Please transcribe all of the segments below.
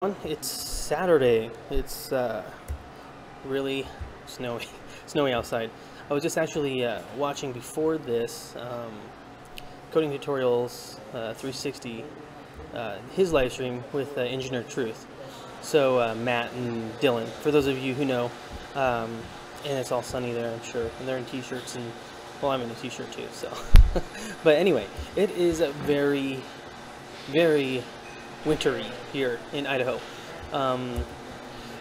It's Saturday. It's really snowy outside. I was just actually watching before this coding tutorials 360 his live stream with Engineer Truth. So Matt and Dylan, for those of you who know, and it's all sunny there, I'm sure, and they're in t-shirts, and well, I'm in a t-shirt too. So, but anyway, it is a very wintry here in Idaho.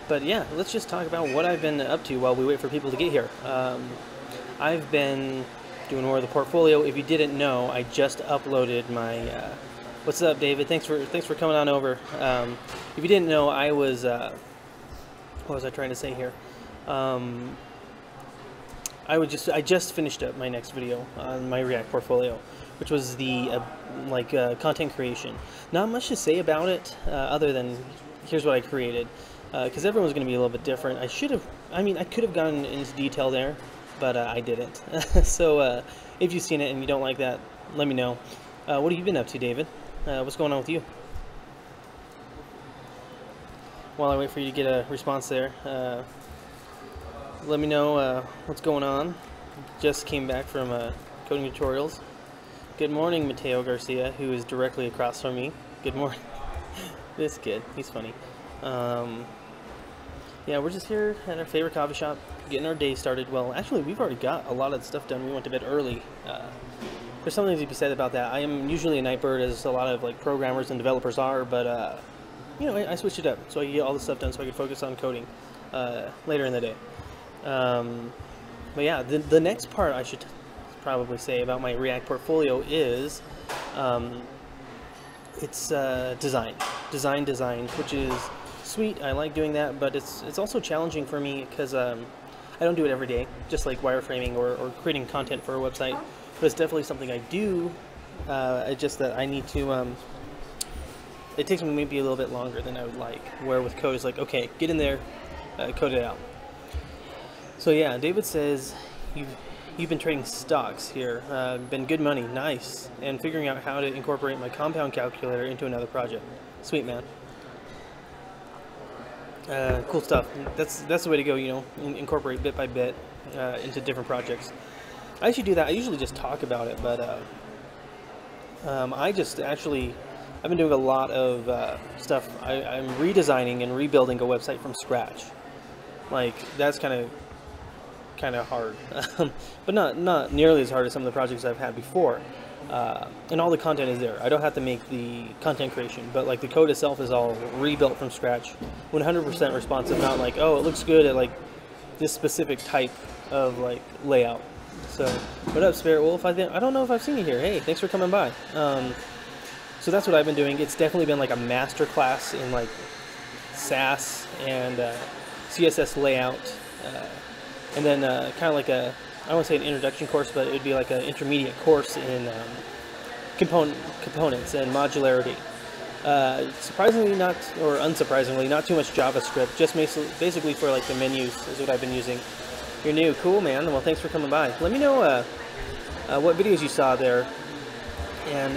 But yeah, let's just talk about what I've been up to while we wait for people to get here. I've been doing more of the portfolio. If you didn't know, I just uploaded my what's up, David? Thanks for coming on over. If you didn't know, I was what was I trying to say here? I just finished up my next video on my React portfolio, which was the content creation. Not much to say about it other than here's what I created, because everyone's going to be a little bit different. I could have gone into detail there, but I didn't. So if you've seen it and you don't like that, let me know. What have you been up to, David? What's going on with you? While I wait for you to get a response there, let me know what's going on. Just came back from coding tutorials. Good morning, Mateo Garcia, who is directly across from me. Good morning. This kid, he's funny. Yeah, we're just here at our favorite coffee shop, getting our day started. Well, actually, we've already got a lot of the stuff done. We went to bed early. There's something to be said about that. I am usually a night bird, as a lot of programmers and developers are, but you know, I switched it up so I could get all the stuff done so I could focus on coding later in the day. But yeah, the next part I should probably say about my React portfolio is it's design, which is sweet. I like doing that, but it's also challenging for me because I don't do it every day, just like wireframing or creating content for a website. But it's definitely something I do. It's just that I need to. It takes me maybe a little bit longer than I would like. Where with code, it's like, okay, get in there, code it out. So yeah, David says you've been trading stocks here. Been good money, nice, and figuring out how to incorporate my compound calculator into another project. Sweet, man. Cool stuff. That's the way to go. You know, incorporate bit by bit into different projects. I actually do that. I usually just talk about it, but I've been doing a lot of stuff. I'm redesigning and rebuilding a website from scratch. Like, that's kind of hard, but not nearly as hard as some of the projects I've had before. And all the content is there. I don't have to make the content creation, but like the code itself is all rebuilt from scratch, 100% responsive. Not like, oh, it looks good at like this specific type of like layout. So what up, Spirit Wolf? I don't know if I've seen you here. Hey, thanks for coming by. So that's what I've been doing. It's definitely been like a master class in like Sass and CSS layout. And then kind of like I don't want to say an introduction course, but it would be like an intermediate course in components and modularity. Surprisingly not, or unsurprisingly, not too much JavaScript, just basically for like the menus is what I've been using. You're new, cool, man. Well, thanks for coming by. Let me know what videos you saw there, and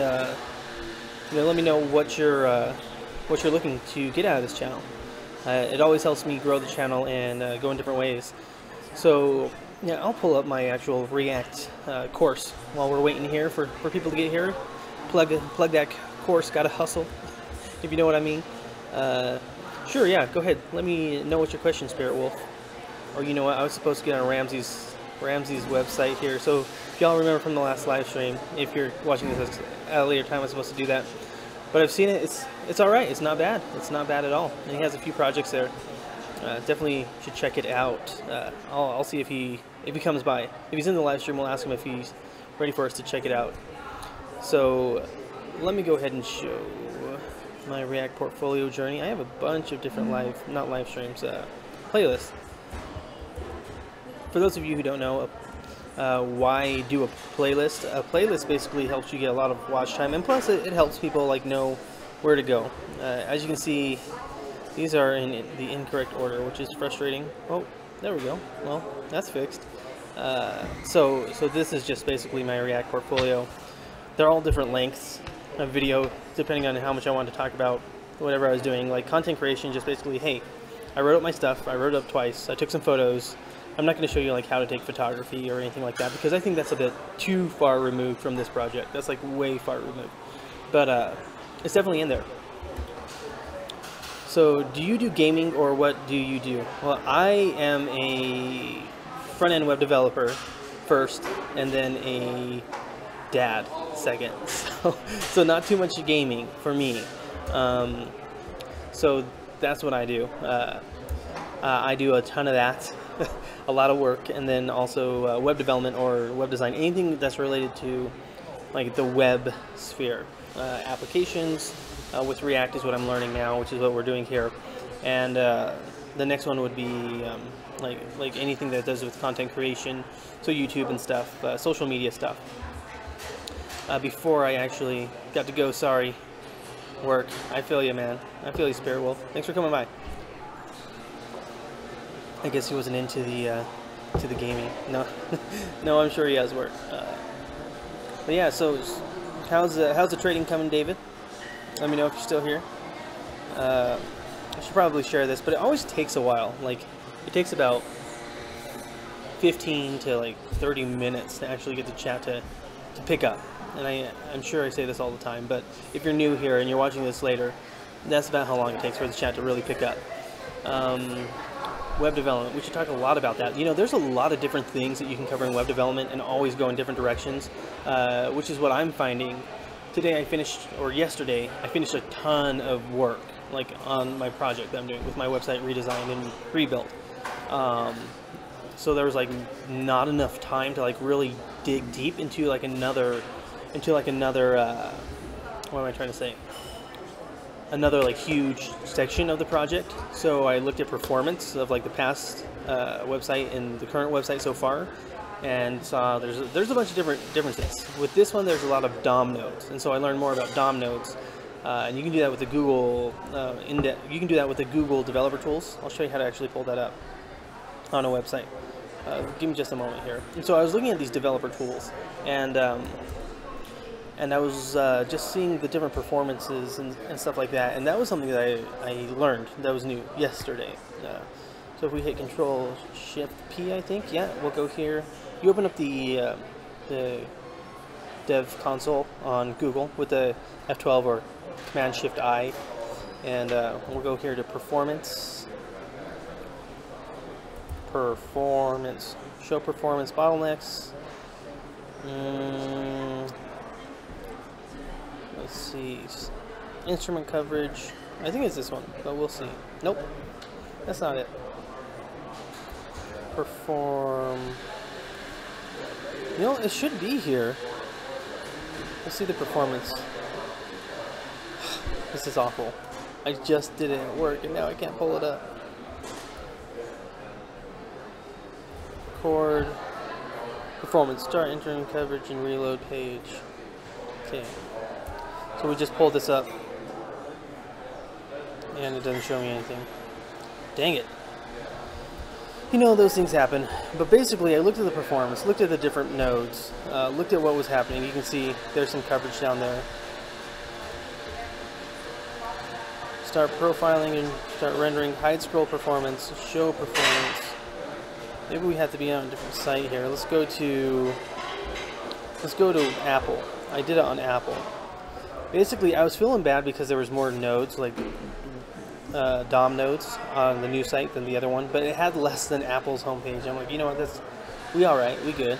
you know, let me know what you're looking to get out of this channel. It always helps me grow the channel and go in different ways. So yeah, I'll pull up my actual React course while we're waiting here for people to get here. Plug that course, gotta hustle, if you know what I mean. Sure, yeah, go ahead. Let me know what your question, Spirit Wolf. Or you know what, I was supposed to get on Ramsey's website here. So if y'all remember from the last live stream, if you're watching this at a later time, I was supposed to do that. But I've seen it. It's all right. It's not bad. It's not bad at all. And he has a few projects there. Definitely should check it out. I'll see if he comes by. If he's in the live stream, we'll ask him if he's ready for us to check it out. So let me go ahead and show my React portfolio journey. I have a bunch of different not live streams, playlists. For those of you who don't know, why do a playlist? A playlist basically helps you get a lot of watch time, and plus it helps people like know where to go. As you can see, these are in the incorrect order, which is frustrating. Oh, there we go. Well, that's fixed. So this is just basically my React portfolio. They're all different lengths of video, depending on how much I want to talk about whatever I was doing, like content creation, just basically, hey, I wrote up my stuff, I wrote it up twice, I took some photos. I'm not going to show you like how to take photography or anything like that, because I think that's a bit too far removed from this project. That's like way far removed. But it's definitely in there. So do you do gaming, or what do you do? Well, I am a front-end web developer first, and then a dad second. So not too much gaming for me. So that's what I do. I do a ton of that, a lot of work, and then also web development or web design, anything that's related to like the web sphere. Applications with React is what I'm learning now, which is what we're doing here, and the next one would be like anything that does with content creation, so YouTube and stuff, social media stuff. Before I actually got to go, sorry, work. I feel you, man. I feel you, Spirit Wolf. Thanks for coming by. I guess he wasn't into the gaming. No, no, I'm sure he has work. But yeah, so how's the trading coming, David? Let me know if you're still here. I should probably share this, but it always takes a while. Like, it takes about 15 to like 30 minutes to actually get the chat to pick up. And I'm sure I say this all the time, but if you're new here and you're watching this later, that's about how long it takes for the chat to really pick up. Web development, we should talk a lot about that. You know, there's a lot of different things that you can cover in web development and always go in different directions, which is what I'm finding. Today yesterday, I finished a ton of work, like on my project that I'm doing with my website redesign and rebuilt. So there was like not enough time to like really dig deep into like another, what am I trying to say? Another like huge section of the project. So I looked at performance of like the past website and the current website so far, and saw there's a bunch of differences. With this one, there's a lot of DOM nodes, and so I learned more about DOM nodes. And you can do that with the Google you can do that with the Google developer tools. I'll show you how to actually pull that up on a website. Give me just a moment here. And so I was looking at these developer tools, and I was just seeing the different performances and stuff like that, and that was something that I learned that was new yesterday. So if we hit Control Shift P, I think, yeah, we'll go here. You open up the Dev console on Google with the F12 or Command Shift I, and we'll go here to Performance. Show performance bottlenecks. Let's see, instrument coverage. I think it's this one, but we'll see. Nope, that's not it. Perform. You know, it should be here. Let's see the performance. This is awful. I just did it at work and now I can't pull it up. Record. Performance. Start entering coverage and reload page. Okay. So we just pulled this up, and it doesn't show me anything. Dang it. You know, those things happen. But basically, I looked at the performance, looked at the different nodes, looked at what was happening. You can see there's some coverage down there. Start profiling and start rendering. Hide scroll performance, show performance. Maybe we have to be on a different site here. Let's go to Apple. I did it on Apple. Basically, I was feeling bad because there was more nodes, like DOM nodes, on the new site than the other one, but it had less than Apple's homepage. I'm like, you know what, we all right, we good.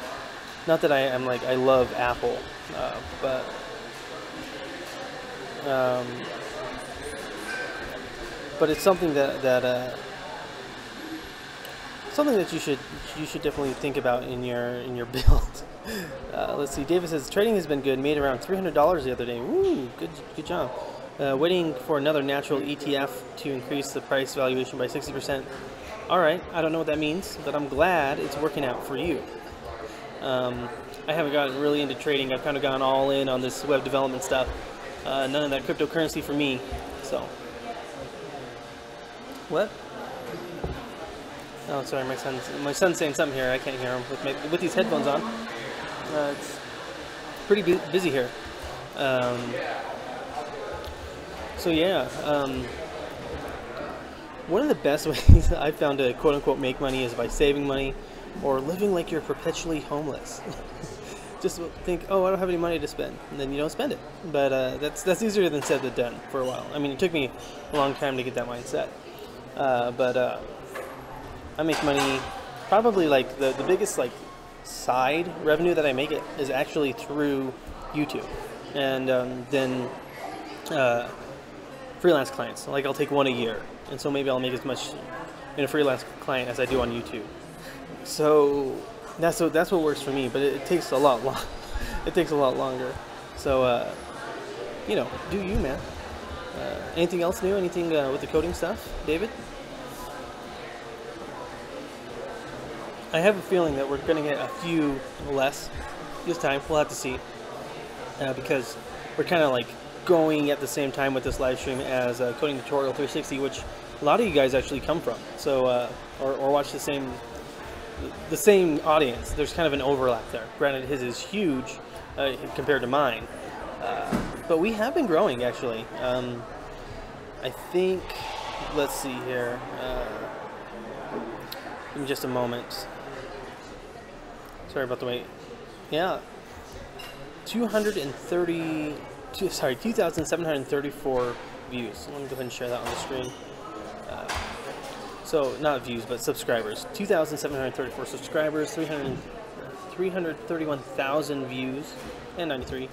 Not that I'm like, I love Apple, but it's something that you should definitely think about in your build. Let's see. David says trading has been good. Made around $300 the other day. Woo, good job. Waiting for another natural ETF to increase the price valuation by 60%. All right. I don't know what that means, but I'm glad it's working out for you. I haven't gotten really into trading. I've kind of gone all in on this web development stuff. None of that cryptocurrency for me. So, what? Oh, sorry, my son's saying something here. I can't hear him with these headphones on. It's pretty busy here. So yeah, one of the best ways I've found to quote unquote make money is by saving money or living like you're perpetually homeless. Just think, oh, I don't have any money to spend, and then you don't spend it. But that's easier than said than done for a while. I mean, it took me a long time to get that mindset. But I make money, probably like the biggest like side revenue that I make it is actually through YouTube, and then freelance clients. Like I'll take one a year, and so maybe I'll make as much in a freelance client as I do on YouTube. So that's what works for me, but it takes a lot it takes a lot longer. So you know, do you, man. Anything else new? Anything with the coding stuff, David? I have a feeling that we're going to get a few less this time. We'll have to see, because we're kind of like going at the same time with this live stream as Coding Tutorial 360, which a lot of you guys actually come from. So or watch the same audience. There's kind of an overlap there. Granted, his is huge compared to mine, but we have been growing actually. I think, let's see here, in just a moment. Sorry about the wait. Yeah, 2,734 views. Let me go ahead and share that on the screen. So not views, but subscribers. 2,734 subscribers, 331,000 views, and 93,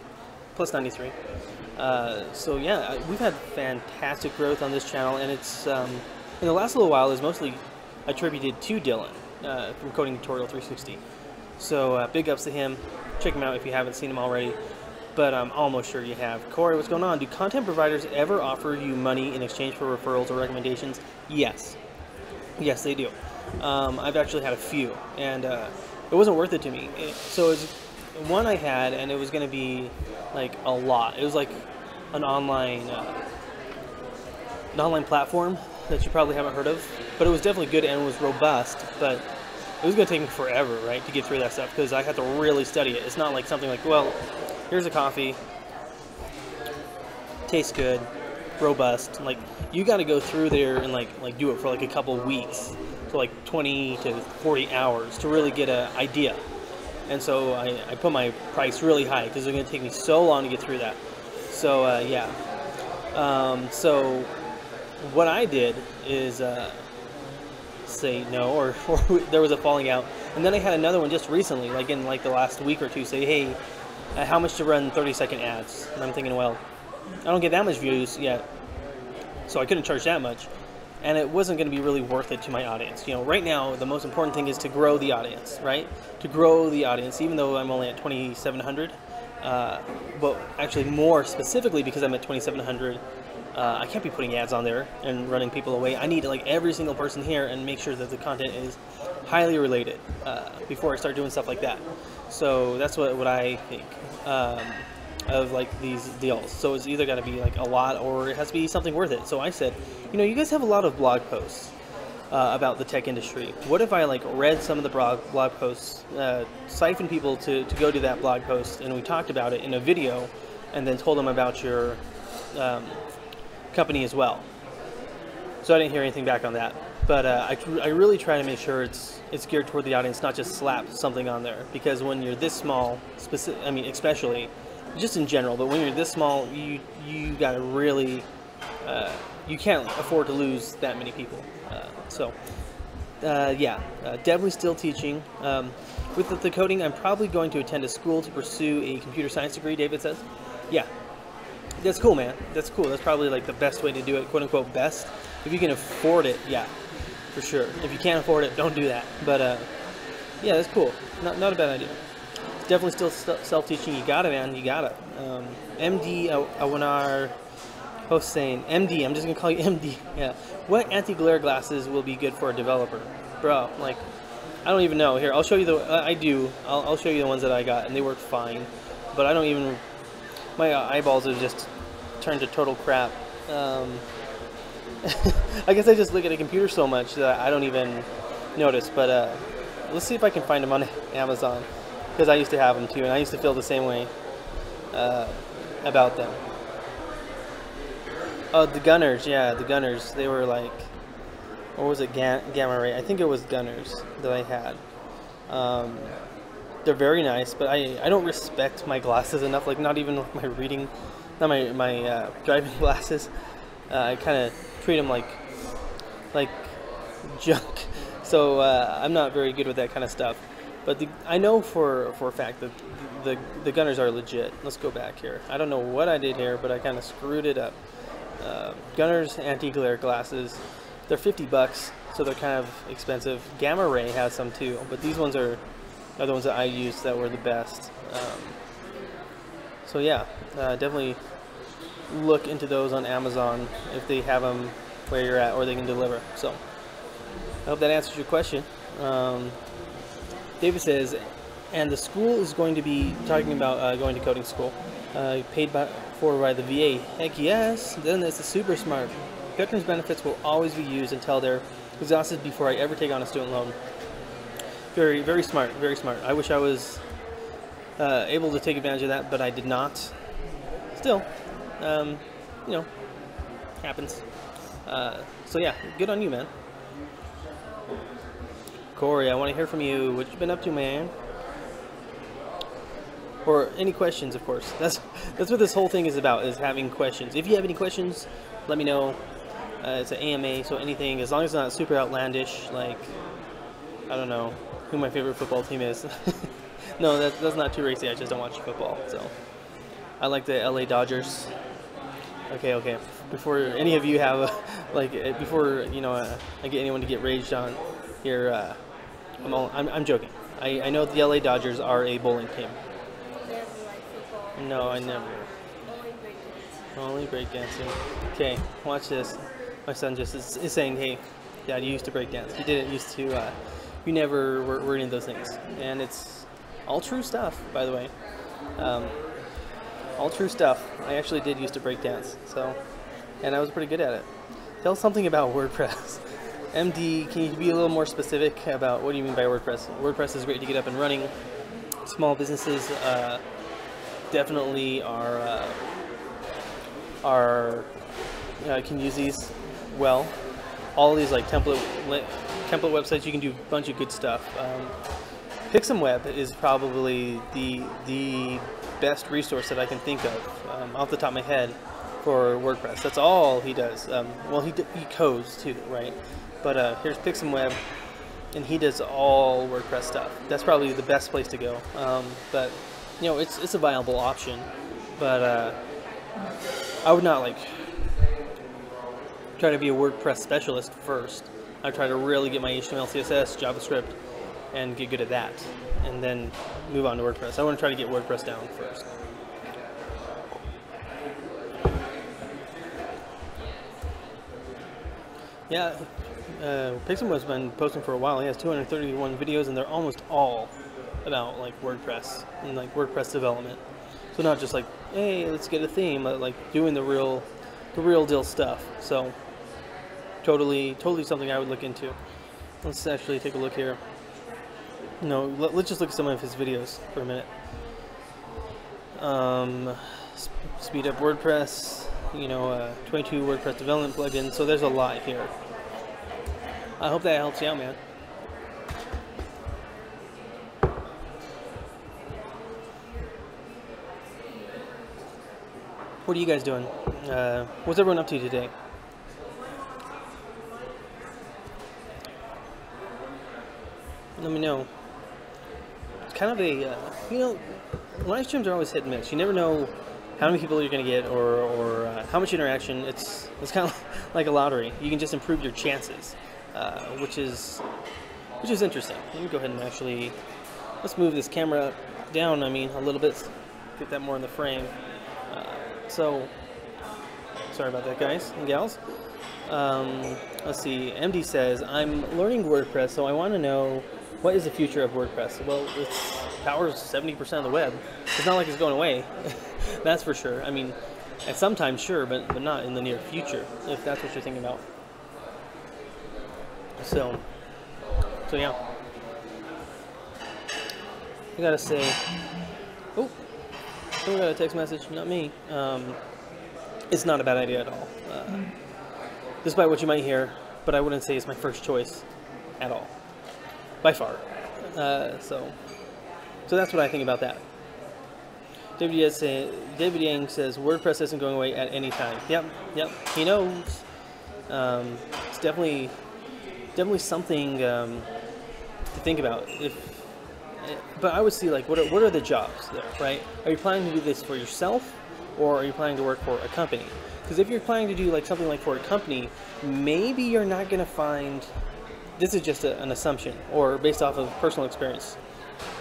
plus 93. So yeah, we've had fantastic growth on this channel, and it's in the last little while is mostly attributed to Dylan from Coding Tutorial 360. So big ups to him. Check him out if you haven't seen him already, but I'm almost sure you have. Corey, what's going on? Do content providers ever offer you money in exchange for referrals or recommendations? Yes. Yes, they do. I've actually had a few, and it wasn't worth it to me. So it's one I had, and it was going to be like a lot. It was like an online platform that you probably haven't heard of, but it was definitely good and was robust. But it was going to take me forever, right, to get through that stuff, because I had to really study it. It's not like something like, well, here's a coffee, tastes good, robust. Like, you got to go through there and like do it for like a couple weeks, so like 20 to 40 hours to really get an idea. And so I put my price really high because it's going to take me so long to get through that. So yeah. So what I did is say no, or there was a falling out, and then I had another one just recently, like in like the last week or two, say, hey, how much to run 30-second ads? And I'm thinking, well, I don't get that much views yet, so I couldn't charge that much, and it wasn't going to be really worth it to my audience. You know, right now the most important thing is to grow the audience, right? To grow the audience, even though I'm only at 2,700, but actually more specifically because I'm at 2,700. I can't be putting ads on there and running people away. I need like every single person here and make sure that the content is highly related before I start doing stuff like that. So that's what I think of like these deals. So it's either got to be like a lot, or it has to be something worth it. So I said, you know, you guys have a lot of blog posts about the tech industry. What if I like read some of the blog posts, siphon people to go to that blog post, and we talked about it in a video, and then told them about your company as well. So I didn't hear anything back on that, but I really try to make sure it's geared toward the audience, not just slap something on there, because when you're this small, I mean especially just in general, but when you're this small, you gotta really you can't afford to lose that many people. Yeah, definitely still teaching. With the coding, I'm probably going to attend a school to pursue a computer science degree, David says. Yeah. That's cool, man. That's cool. That's probably like the best way to do it, quote unquote best. If you can afford it, yeah, for sure. If you can't afford it, don't do that. But yeah, that's cool. Not a bad idea. Definitely still self-teaching. You got it, man. You got it. MD Awanar Hossein. MD. I'm just gonna call you MD. Yeah. What anti-glare glasses will be good for a developer, bro? Like, I don't even know. Here, I'll show you the. I do. I'll show you the ones that I got, and they work fine. But I don't even. My eyeballs have just turned to total crap. I guess I just look at a computer so much that I don't even notice. But let's see if I can find them on Amazon, because I used to have them too, and I used to feel the same way about them. Oh, the Gunners, yeah, the Gunners. They were like, what was it, Gamma Ray? I think it was Gunners that I had. Um, they're very nice, but I don't respect my glasses enough. Like, not even with my reading, not my driving glasses. I kind of treat them like junk. So I'm not very good with that kind of stuff. But I know for a fact that the Gunners are legit. Let's go back here. I don't know what I did here, but I kind of screwed it up. Gunners anti-glare glasses. They're $50, so they're kind of expensive. Gamma Ray has some too, but these ones are the ones that I used that were the best. So yeah, definitely look into those on Amazon if they have them where you're at, or they can deliver. So I hope that answers your question. David says, and the school is going to be talking about going to coding school, paid for by the VA. Heck yes, then it's super smart. Veterans benefits will always be used until they're exhausted before I ever take on a student loan. Very, very smart, very smart. I wish I was able to take advantage of that, but I did not. Still, you know, happens. So yeah, good on you, man. Corey, I want to hear from you. What you been up to, man? Or any questions, of course. That's what this whole thing is about, is having questions. If you have any questions, let me know. It's an AMA, so anything, as long as it's not super outlandish, like, I don't know, who my favorite football team is. No, that's not too racy. I just don't watch football. So I like the LA Dodgers. Okay. Before any of you have, before, you know, I get anyone to get raged on here, I'm joking. I know the LA Dodgers are a bowling team. Never like football. No, I never. Only breakdancing. Only breakdancing. Okay, watch this. My son just is saying, hey, Dad, you used to breakdance. You didn't used to, you never were into those things. And it's all true stuff, by the way. All true stuff. I actually did used to breakdance, so, and I was pretty good at it. Tell us something about WordPress. MD, can you be a little more specific about what do you mean by WordPress? WordPress is great to get up and running. Small businesses definitely can use these well. All of these like template websites, you can do a bunch of good stuff. Pixumweb is probably the best resource that I can think of off the top of my head for WordPress. That's all he does. Well, he codes too, right? But here's Pixumweb, and he does all WordPress stuff. That's probably the best place to go. But you know, it's a viable option. But I would not like try to be a WordPress specialist first. I try to really get my HTML, CSS, JavaScript, and get good at that, and then move on to WordPress. I want to try to get WordPress down first. Yeah, Pixumweb's been posting for a while. He has 231 videos, and they're almost all about like WordPress and like WordPress development. So not just like, hey, let's get a theme, but like doing the real deal stuff. So totally something I would look into. Let's actually take a look here. No, let's just look at some of his videos for a minute. Speed up WordPress, you know, 22 WordPress development plugins. So there's a lot here. I hope that helps you out, man. What are you guys doing? What's everyone up to today? Let me know. It's kind of a, you know, live streams are always hit and miss. You never know how many people you're going to get or how much interaction. It's kind of like a lottery. You can just improve your chances, which is interesting. Let me go ahead and actually, let's move this camera down, I mean, a little bit, get that more in the frame. So, sorry about that, guys and gals. Let's see, MD says, I'm learning WordPress, so I want to know, what is the future of WordPress? Well, it powers 70% of the web. It's not like it's going away, that's for sure. I mean, at some time, sure, but not in the near future, if that's what you're thinking about. So yeah. I gotta say, oh, someone got a text message, not me. it's not a bad idea at all. Despite what you might hear, but I wouldn't say it's my first choice at all, by far. So that's what I think about that. David Yang says WordPress isn't going away at any time. Yep, he knows. It's definitely something to think about. But I would see, like, what are the jobs there, right? Are you planning to do this for yourself, or are you planning to work for a company? Because if you're planning to do like something like for a company, maybe you're not going to find, this is just an assumption or based off of personal experience,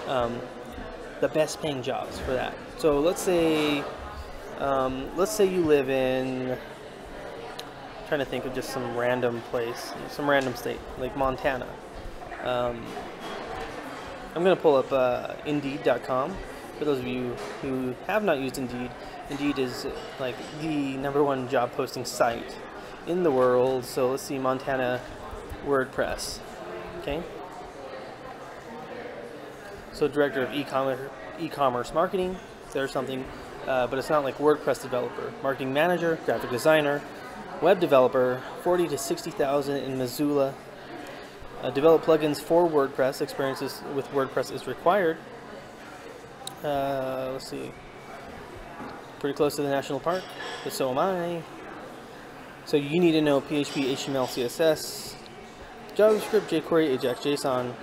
the best paying jobs for that. So let's say you live in, I'm trying to think of just some random place, some random state, like Montana. I'm going to pull up Indeed.com. For those of you who have not used Indeed, Indeed is like the _1 job posting site in the world. So let's see, Montana WordPress. Okay. So director of e-commerce marketing, there's something, but it's not like WordPress developer. Marketing manager, graphic designer, web developer, 40 to 60,000 in Missoula. Develop plugins for WordPress. Experiences with WordPress is required. Let's see. Pretty close to the national park, but so am I. So you need to know PHP, HTML, CSS, JavaScript, jQuery, Ajax, JSON,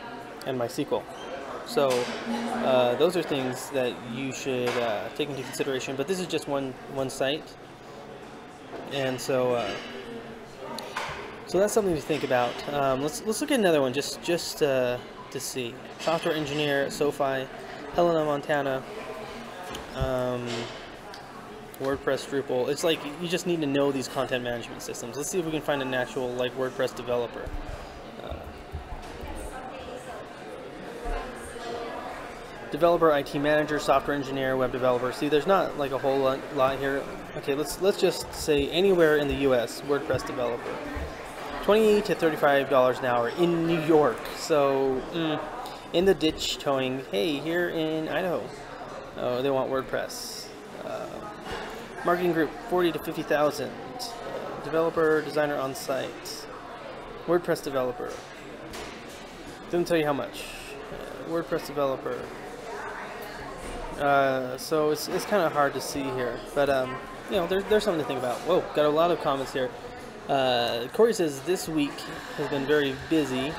and MySQL. So those are things that you should take into consideration. But this is just one site, and so that's something to think about. Let's look at another one just to see. Software engineer, SoFi, Helena, Montana. WordPress, Drupal. It's like you just need to know these content management systems. Let's see if we can find an actual like WordPress developer. Developer, IT manager, software engineer, web developer. See, there's not like a whole lot here. Okay, let's just say anywhere in the U.S. WordPress developer. $20 to $35 an hour in New York. So in the ditch towing. Hey, here in Idaho, they want WordPress. Marketing group, 40 to 50,000. Developer, designer on site. WordPress developer. Didn't tell you how much. WordPress developer. So it's kind of hard to see here, but you know, there's something to think about. Whoa, got a lot of comments here. Corey says this week has been very busy.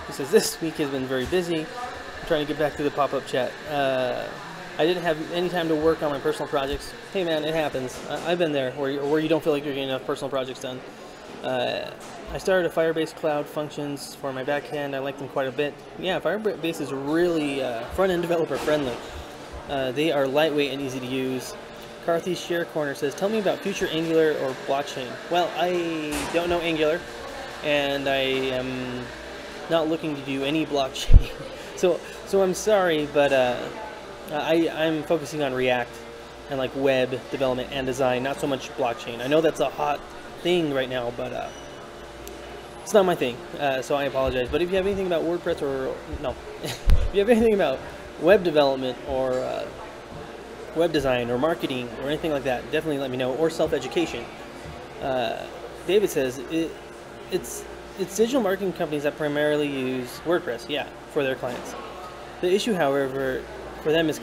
He says this week has been very busy. I'm trying to get back to the pop-up chat. I didn't have any time to work on my personal projects. Hey man, it happens. I've been there, where you don't feel like you're getting enough personal projects done. I started a Firebase Cloud Functions for my backend. I like them quite a bit. Yeah, Firebase is really front-end developer friendly. They are lightweight and easy to use. Carthy's Share Corner says, tell me about future Angular or blockchain. Well, I don't know Angular, and I am not looking to do any blockchain. So I'm sorry, but I'm focusing on React and like web development and design, not so much blockchain. I know that's a hot thing right now, but it's not my thing, so I apologize. But if you have anything about WordPress or no, if you have anything about web development or web design or marketing or anything like that, definitely let me know. Or self-education. David says it's digital marketing companies that primarily use WordPress, yeah, for their clients. The issue, however, for them is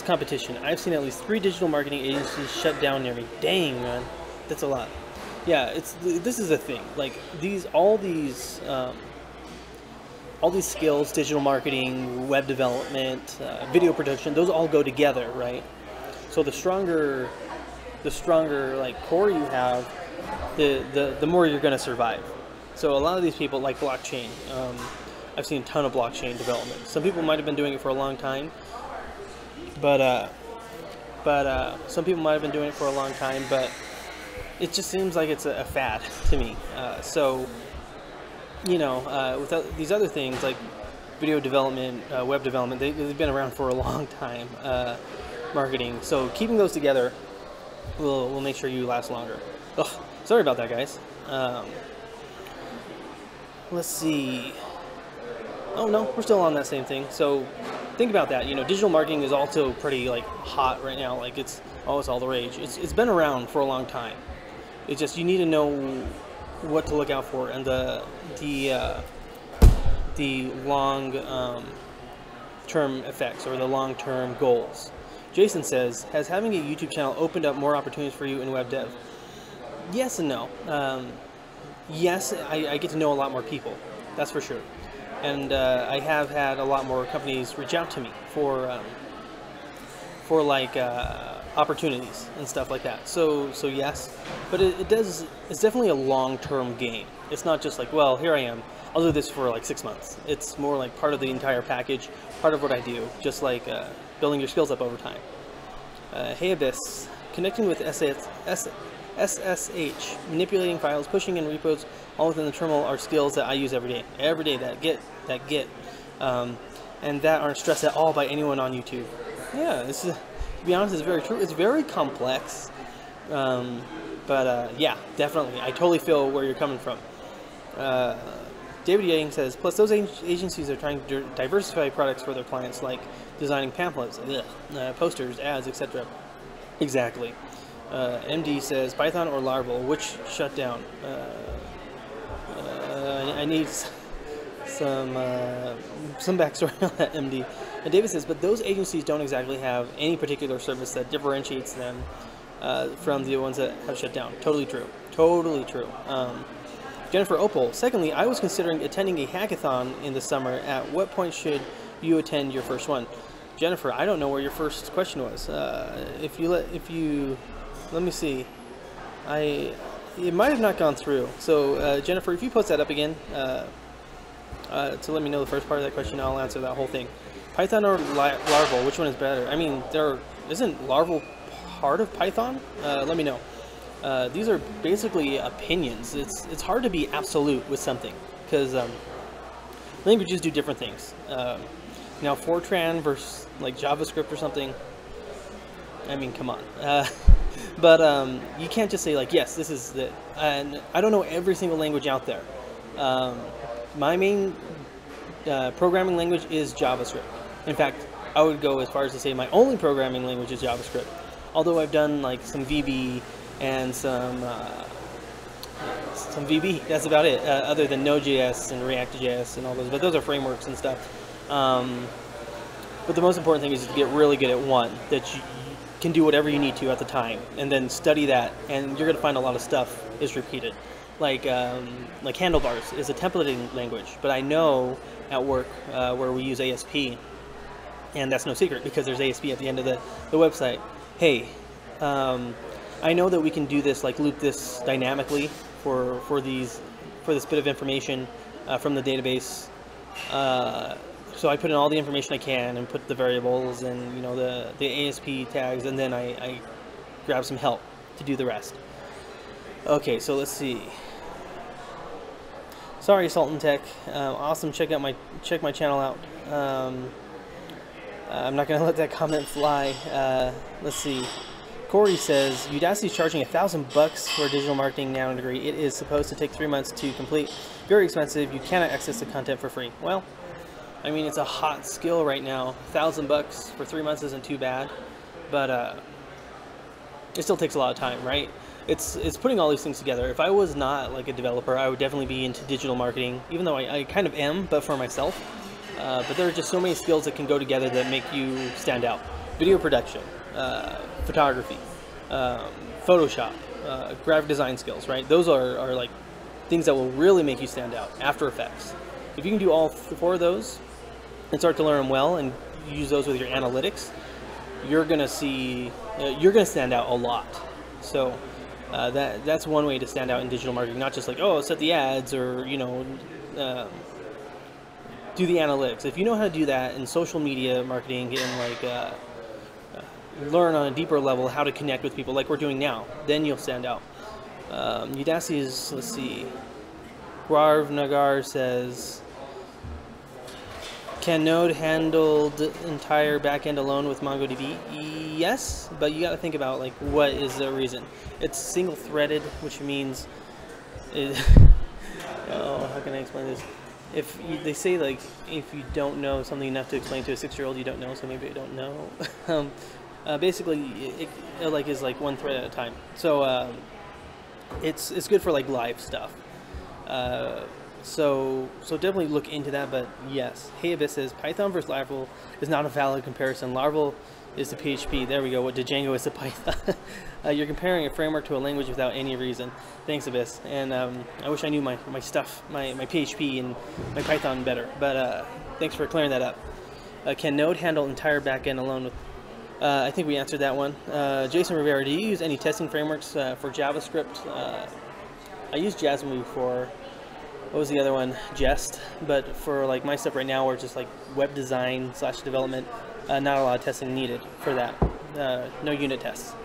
competition. I've seen at least 3 digital marketing agencies shut down near me. Dang, man, that's a lot. Yeah, this is a thing. Like all these skills, digital marketing, web development, video production, those all go together, right? So the stronger like core you have, the more you're going to survive. So a lot of these people like blockchain. I've seen a ton of blockchain development. Some people might have been doing it for a long time, but some people might have been doing it for a long time, but it just seems like it's a fad to me. So, you know, with these other things like video development, web development, they've been around for a long time. Marketing. So keeping those together will make sure you last longer. Ugh, sorry about that, guys. Let's see. Oh no, we're still on that same thing. So think about that. You know, digital marketing is also pretty like hot right now. Like it's Oh, it's all the rage. It's been around for a long time. It's just you need to know what to look out for, and the long term effects or the long term goals. Jason says, has having a YouTube channel opened up more opportunities for you in web dev? Yes and no. Yes, I get to know a lot more people. That's for sure. And I have had a lot more companies reach out to me for like opportunities and stuff like that. So yes, but it's definitely a long-term game. It's not just like, well, here I am, I'll do this for like 6 months. It's more like part of the entire package, part of what I do, just like building your skills up over time. Hey Abyss, connecting with SSH, manipulating files, pushing in repos, all within the terminal are skills that I use every day. Every day, that get, and that aren't stressed at all by anyone on YouTube. Yeah, to be honest, it's very true. It's very complex, but yeah, definitely. I totally feel where you're coming from. David Yang says, plus those agencies are trying to diversify products for their clients, like designing pamphlets, posters, ads, etc. Exactly. MD says, Python or Laravel, which shut down? I need some backstory on that, MD. And David says, but those agencies don't exactly have any particular service that differentiates them from the ones that have shut down. Totally true. Totally true. Jennifer Opal, secondly, I was considering attending a hackathon in the summer. At what point should you attend your first one? Jennifer, I don't know where your first question was. Let me see. It might have not gone through. So Jennifer, if you post that up again to let me know the first part of that question, I'll answer that whole thing. Python or Laravel, which one is better? I mean, isn't Laravel part of Python? Let me know. These are basically opinions. It's hard to be absolute with something because languages do different things. Now, Fortran versus like JavaScript or something. I mean, come on. But you can't just say like, yes, this is the. And I don't know every single language out there. My main programming language is JavaScript. In fact, I would go as far as to say my only programming language is JavaScript. Although I've done like some VB and some VB. That's about it. Other than Node.js and React.js and all those, but those are frameworks and stuff. But the most important thing is to get really good at one that you can do whatever you need to at the time, and then study that, and you're gonna find a lot of stuff is repeated. Like Handlebars is a templating language, but I know at work where we use ASP, and that's no secret because there's ASP at the end of the website. Hey, I know that we can do this, like loop this dynamically for this bit of information from the database. So I put in all the information I can and put the variables and the ASP tags, and then I grab some help to do the rest. Okay, so let's see. Sorry, Sultan Tech. Awesome. Check my channel out. I'm not gonna let that comment fly. Let's see. Corey says Udacity is charging $1,000 for a digital marketing nano degree. It is supposed to take 3 months to complete. Very expensive. You cannot access the content for free. Well, I mean, it's a hot skill right now. $1,000 for 3 months isn't too bad, but it still takes a lot of time, right? It's putting all these things together. If I was not like a developer, I would definitely be into digital marketing, even though I kind of am, but for myself. But there are just so many skills that can go together that make you stand out. Video production, photography, Photoshop, graphic design skills, right? Those are like things that will really make you stand out. After Effects. If you can do all 4 of those and start to learn them well and use those with your analytics, you're gonna stand out a lot. So that's one way to stand out in digital marketing, not just like, oh, set the ads or do the analytics. If you know how to do that in social media marketing and like learn on a deeper level how to connect with people like we're doing now, then you'll stand out. Udacity is, let's see, Guarv Nagar says, can Node handle the entire backend alone with MongoDB? Yes, but you got to think about like what is the reason. It's single-threaded, which means oh, how can I explain this? They say like if you don't know something enough to explain to a 6-year-old, you don't know, so maybe I don't know. Basically, it like is like one thread at a time. So it's good for like live stuff. So definitely look into that. But yes, Hey Abyss says Python versus Laravel is not a valid comparison. Laravel is the PHP. There we go. What Django is the Python. You're comparing a framework to a language without any reason. Thanks, Abyss. And I wish I knew my stuff, my PHP and my Python better. But thanks for clearing that up. Can Node handle entire backend alone with? I think we answered that one. Jason Rivera, do you use any testing frameworks for JavaScript? I use Jasmine before. What was the other one? Jest. But for like my stuff right now, we're just like web design / development. Not a lot of testing needed for that. No unit tests.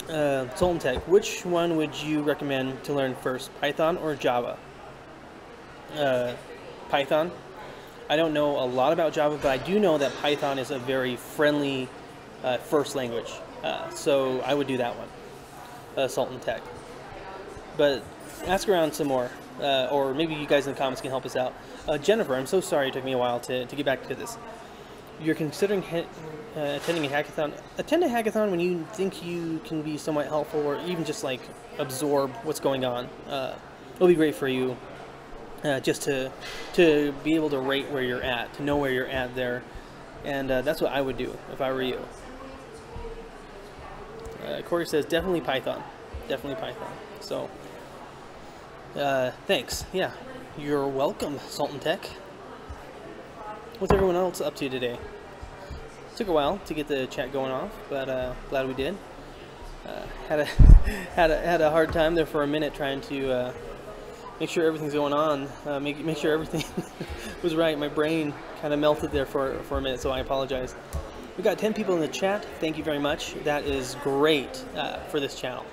Sultan Tech, which one would you recommend to learn first, Python or Java? Python. I don't know a lot about Java, but I do know that Python is a very friendly first language. So I would do that one, Sultan Tech. But ask around some more, or maybe you guys in the comments can help us out. Jennifer, I'm so sorry it took me a while to get back to this. You're considering attending a hackathon. Attend a hackathon when you think you can be somewhat helpful, or even just like absorb what's going on. It'll be great for you, just to be able to rate where you're at, to know where you're at there, and that's what I would do if I were you. Corey says definitely Python, definitely Python. So thanks. Yeah, you're welcome, Sultan Tech. What's everyone else up to today? Took a while to get the chat going off, but glad we did. Had a hard time there for a minute trying to make sure everything's going on, make sure everything was right. My brain kind of melted there for a minute, so I apologize. We got 10 people in the chat. Thank you very much. That is great for this channel.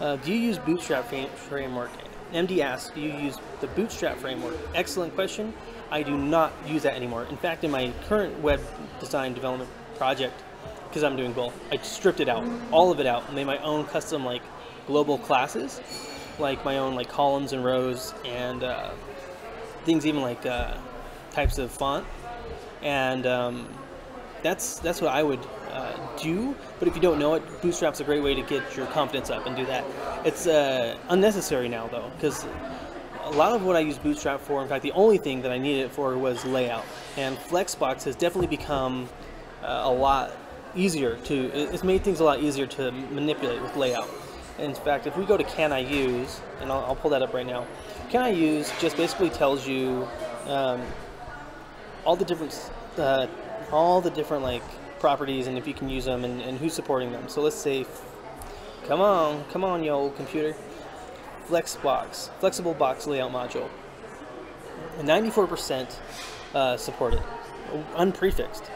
Do you use Bootstrap framework? MD asks, do you use the Bootstrap framework? Excellent question. I do not use that anymore. In fact, in my current web design development project, because I'm doing both, I stripped it out, all of it out, and made my own custom like global classes, like my own like columns and rows and things, even like types of font, and that's what I would do. But if you don't know it, Bootstrap's a great way to get your confidence up and do that. It's unnecessary now though, because a lot of what I use Bootstrap for, in fact the only thing that I needed it for, was layout, and Flexbox has definitely become a lot easier to, it's made things a lot easier to manipulate with layout. In fact, if we go to Can I Use, and I'll pull that up right now, Can I Use just basically tells you all the different like properties and if you can use them and who's supporting them. So let's say, come on, you old computer. Flexbox, flexible box layout module. 94% supported, unprefixed.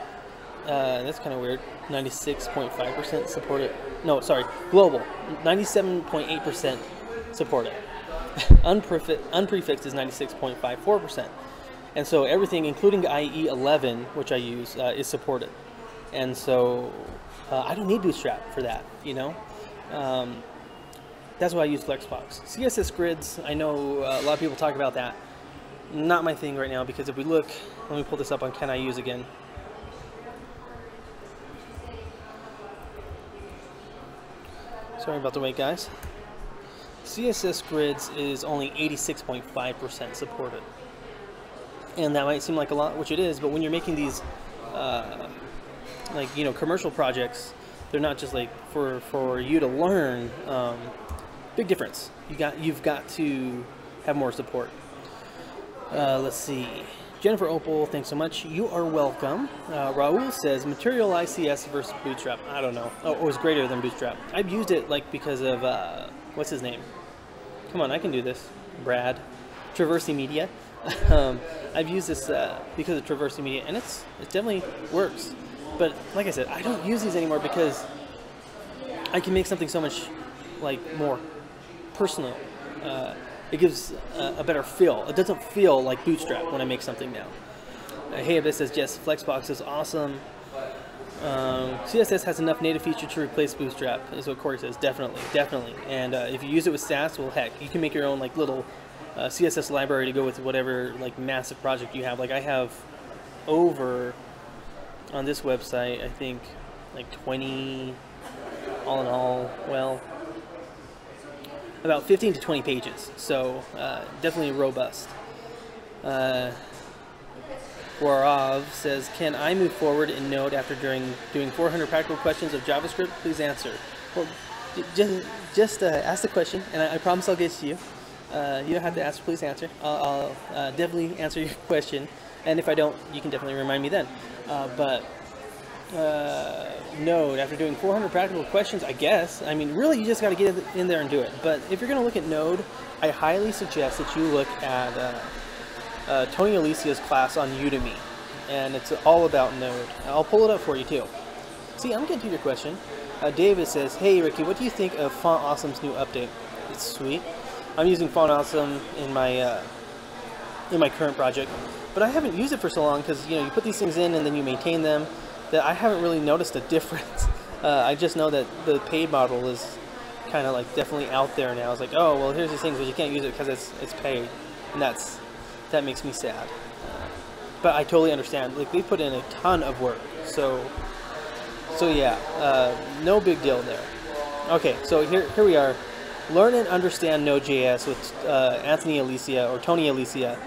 That's kind of weird. 96.5% supported. No, sorry, global. 97.8% supported. Unprefixed is 96.54%. And so everything, including IE 11, which I use, is supported. And so I don't need Bootstrap for that, you know. That's why I use Flexbox. CSS grids, I know a lot of people talk about that. Not my thing right now, because if we look, let me pull this up on Can I Use again. Sorry about the wait, guys. CSS grids is only 86.5% supported. And that might seem like a lot, which it is, but when you're making these like, you know, commercial projects, they're not just like for you to learn. Big difference. You've got to have more support. Let's see. Jennifer Opal, thanks so much. You are welcome. Raul says Material ICS versus Bootstrap. I don't know. Oh, it was greater than Bootstrap. I've used it like because of what's his name? Come on, I can do this. Brad. Traversy Media. I've used this because of Traversy Media, and it definitely works. But like I said, I don't use these anymore because I can make something so much like more personal. It gives a better feel. It doesn't feel like Bootstrap when I make something now. Hey Abyss says, yes, Flexbox is awesome. CSS has enough native feature to replace Bootstrap, is what Corey says. Definitely, definitely. And if you use it with Sass, well, heck, you can make your own like little CSS library to go with whatever like massive project you have. Like I have over on this website, I think like 20 all in all, well, about 15 to 20 pages. So definitely robust. Guarav says, can I move forward in Node after doing 400 practical questions of JavaScript? Please answer. Well, just ask the question, and I promise I'll get to you. You don't have to ask, please answer. I'll definitely answer your question, and if I don't, you can definitely remind me then. Node, after doing 400 practical questions, I guess, I mean, really, you just got to get in there and do it. But if you're going to look at Node, I highly suggest that you look at Tony Alicia's class on Udemy, and it's all about Node. I'll pull it up for you too. See, I'm getting to your question. David says, hey Ricky, what do you think of Font Awesome's new update? It's sweet. I'm using Font Awesome in my current project, but I haven't used it for so long because you put these things in and then you maintain them, that I haven't really noticed a difference. I just know that the paid model is kind of like definitely out there now. It's like, oh well, here's these things, but you can't use it because it's paid, and that makes me sad. But I totally understand. Like, they put in a ton of work, so yeah, no big deal there. Okay, so here we are. Learn and understand Node.js with Anthony Alicia or Tony Alicia.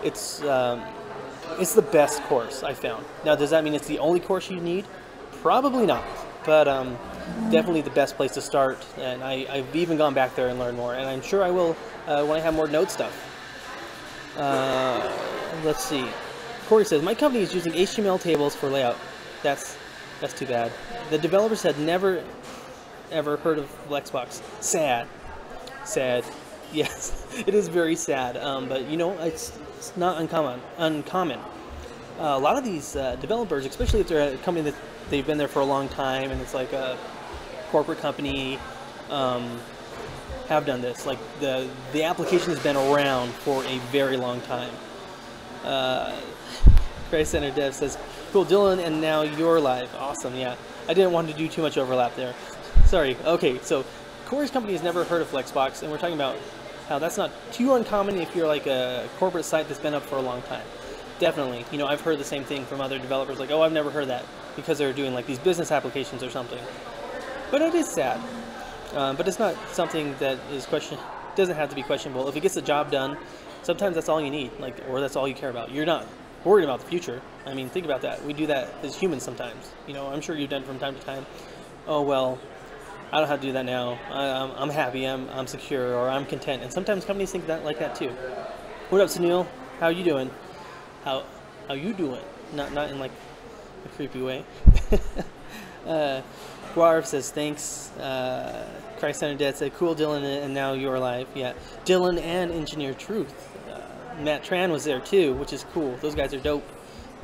It's the best course I found. Now, does that mean it's the only course you need? Probably not, but definitely the best place to start. And I've even gone back there and learned more, and I'm sure I will when I have more Node stuff. Let's see. Corey says, my company is using HTML tables for layout. That's too bad. The developers had never ever heard of Flexbox. Sad. Yes, it is very sad. But it's not uncommon. A lot of these developers, especially if they're at a company that they've been there for a long time and it's like a corporate company, have done this. Like the application has been around for a very long time. Christ Center Dev says, cool, Dylan, and now you're live. Awesome, yeah. I didn't want to do too much overlap there. Sorry. Okay, so Corey's company has never heard of Flexbox, and we're talking about how that's not too uncommon if you're like a corporate site that's been up for a long time. Definitely. I've heard the same thing from other developers, like, oh, I've never heard of that, because they're doing like these business applications or something. But it is sad. But it's not something that is doesn't have to be questionable. If it gets the job done, sometimes that's all you need, or that's all you care about. You're not worried about the future. I mean, think about that. We do that as humans sometimes. I'm sure you've done it from time to time. Oh well, I don't have to do that now. I'm happy. I'm secure, or I'm content. And sometimes companies think like that too. What up, Sunil? How you doing? How you doing? Not in like a creepy way. Guarv says thanks. Christ Center Dead said, cool, Dylan, and now you're alive. Yeah, Dylan and Engineer Truth. Matt Tran was there too, which is cool. Those guys are dope.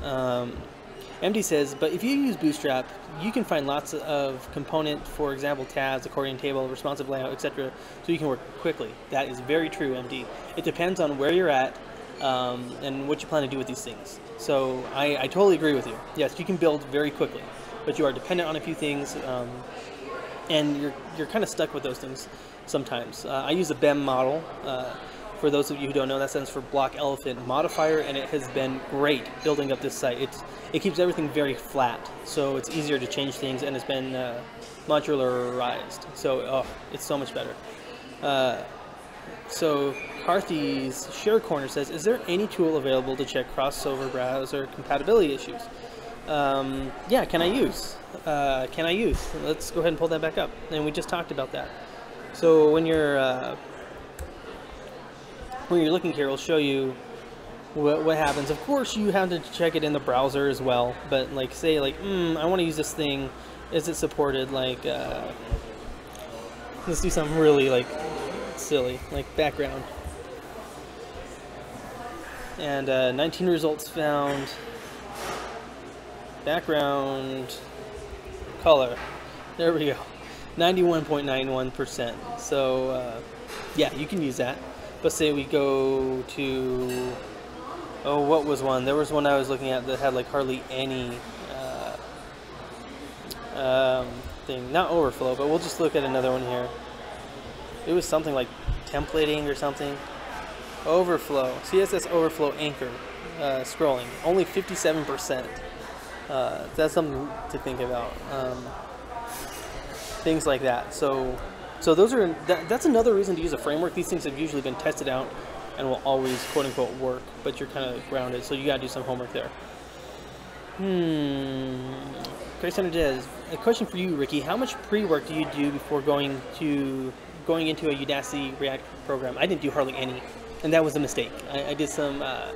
MD says, but if you use Bootstrap, you can find lots of component, for example, tabs, accordion table, responsive layout, etc., so you can work quickly. That is very true, MD. It depends on where you're at and what you plan to do with these things. So I totally agree with you. Yes, you can build very quickly, but you are dependent on a few things, and you're kind of stuck with those things sometimes. I use a BEM model. For those of you who don't know, that stands for Block Elephant Modifier, and it has been great building up this site. It keeps everything very flat, so it's easier to change things, and it's been modularized. So it's so much better. So Carthy's Share Corner says, is there any tool available to check crossover browser compatibility issues? Yeah, can I use? Let's go ahead and pull that back up. And we just talked about that. So when you're looking here, it'll show you what happens. Of course, you have to check it in the browser as well. But like, say, like, I want to use this thing. Is it supported? Like, let's do something really like silly, like background. And 19 results found. Background color. There we go. 91.91%. So yeah, you can use that. But say we go to, oh, what was one? There was one I was looking at that had like hardly any thing. Not overflow, but we'll just look at another one here. It was something like templating or something. Overflow. CSS overflow anchor scrolling. Only 57%. That's something to think about. Things like that. So those are that's another reason to use a framework. These things have usually been tested out and will always quote unquote work, but you're kind of grounded, so you gotta do some homework there. Grace Hernandez, a question for you, Ricky. How much pre-work do you do before going into a Udacity React program? I didn't do hardly any, and that was a mistake. I did some. I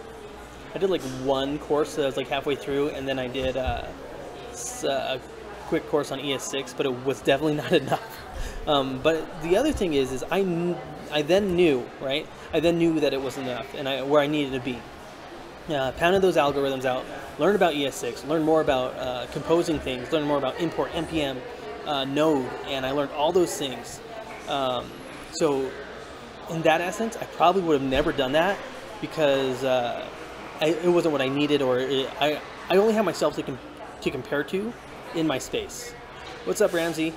did like one course that I was like halfway through, and then I did a quick course on ES6, but it was definitely not enough. But the other thing is I then knew, right? I then knew that it wasn't enough, and where I needed to be. Pounded those algorithms out, learned about ES6, learned more about composing things, learned more about import, npm, node, and I learned all those things. So in that essence, I probably would have never done that because it wasn't what I needed, or I only have myself to compare to in my space. What's up, Ramsey?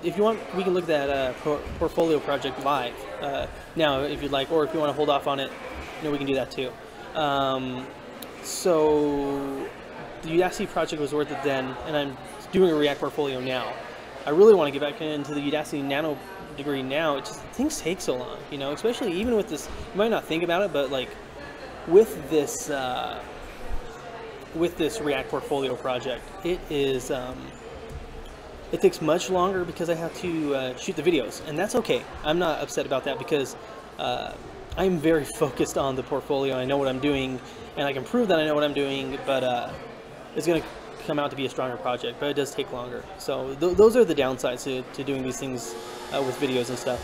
If you want, we can look at that portfolio project live now if you'd like, or if you want to hold off on it, we can do that too. So the Udacity project was worth it then, and I'm doing a React portfolio now. I really want to get back into the Udacity Nano degree now. It just, things take so long, especially even with this, you might not think about it, but like with this React portfolio project, it is, it takes much longer because I have to shoot the videos, and that's okay. I'm not upset about that because I'm very focused on the portfolio. I know what I'm doing, and I can prove that I know what I'm doing, but it's going to come out to be a stronger project, but it does take longer. So those are the downsides to doing these things with videos and stuff.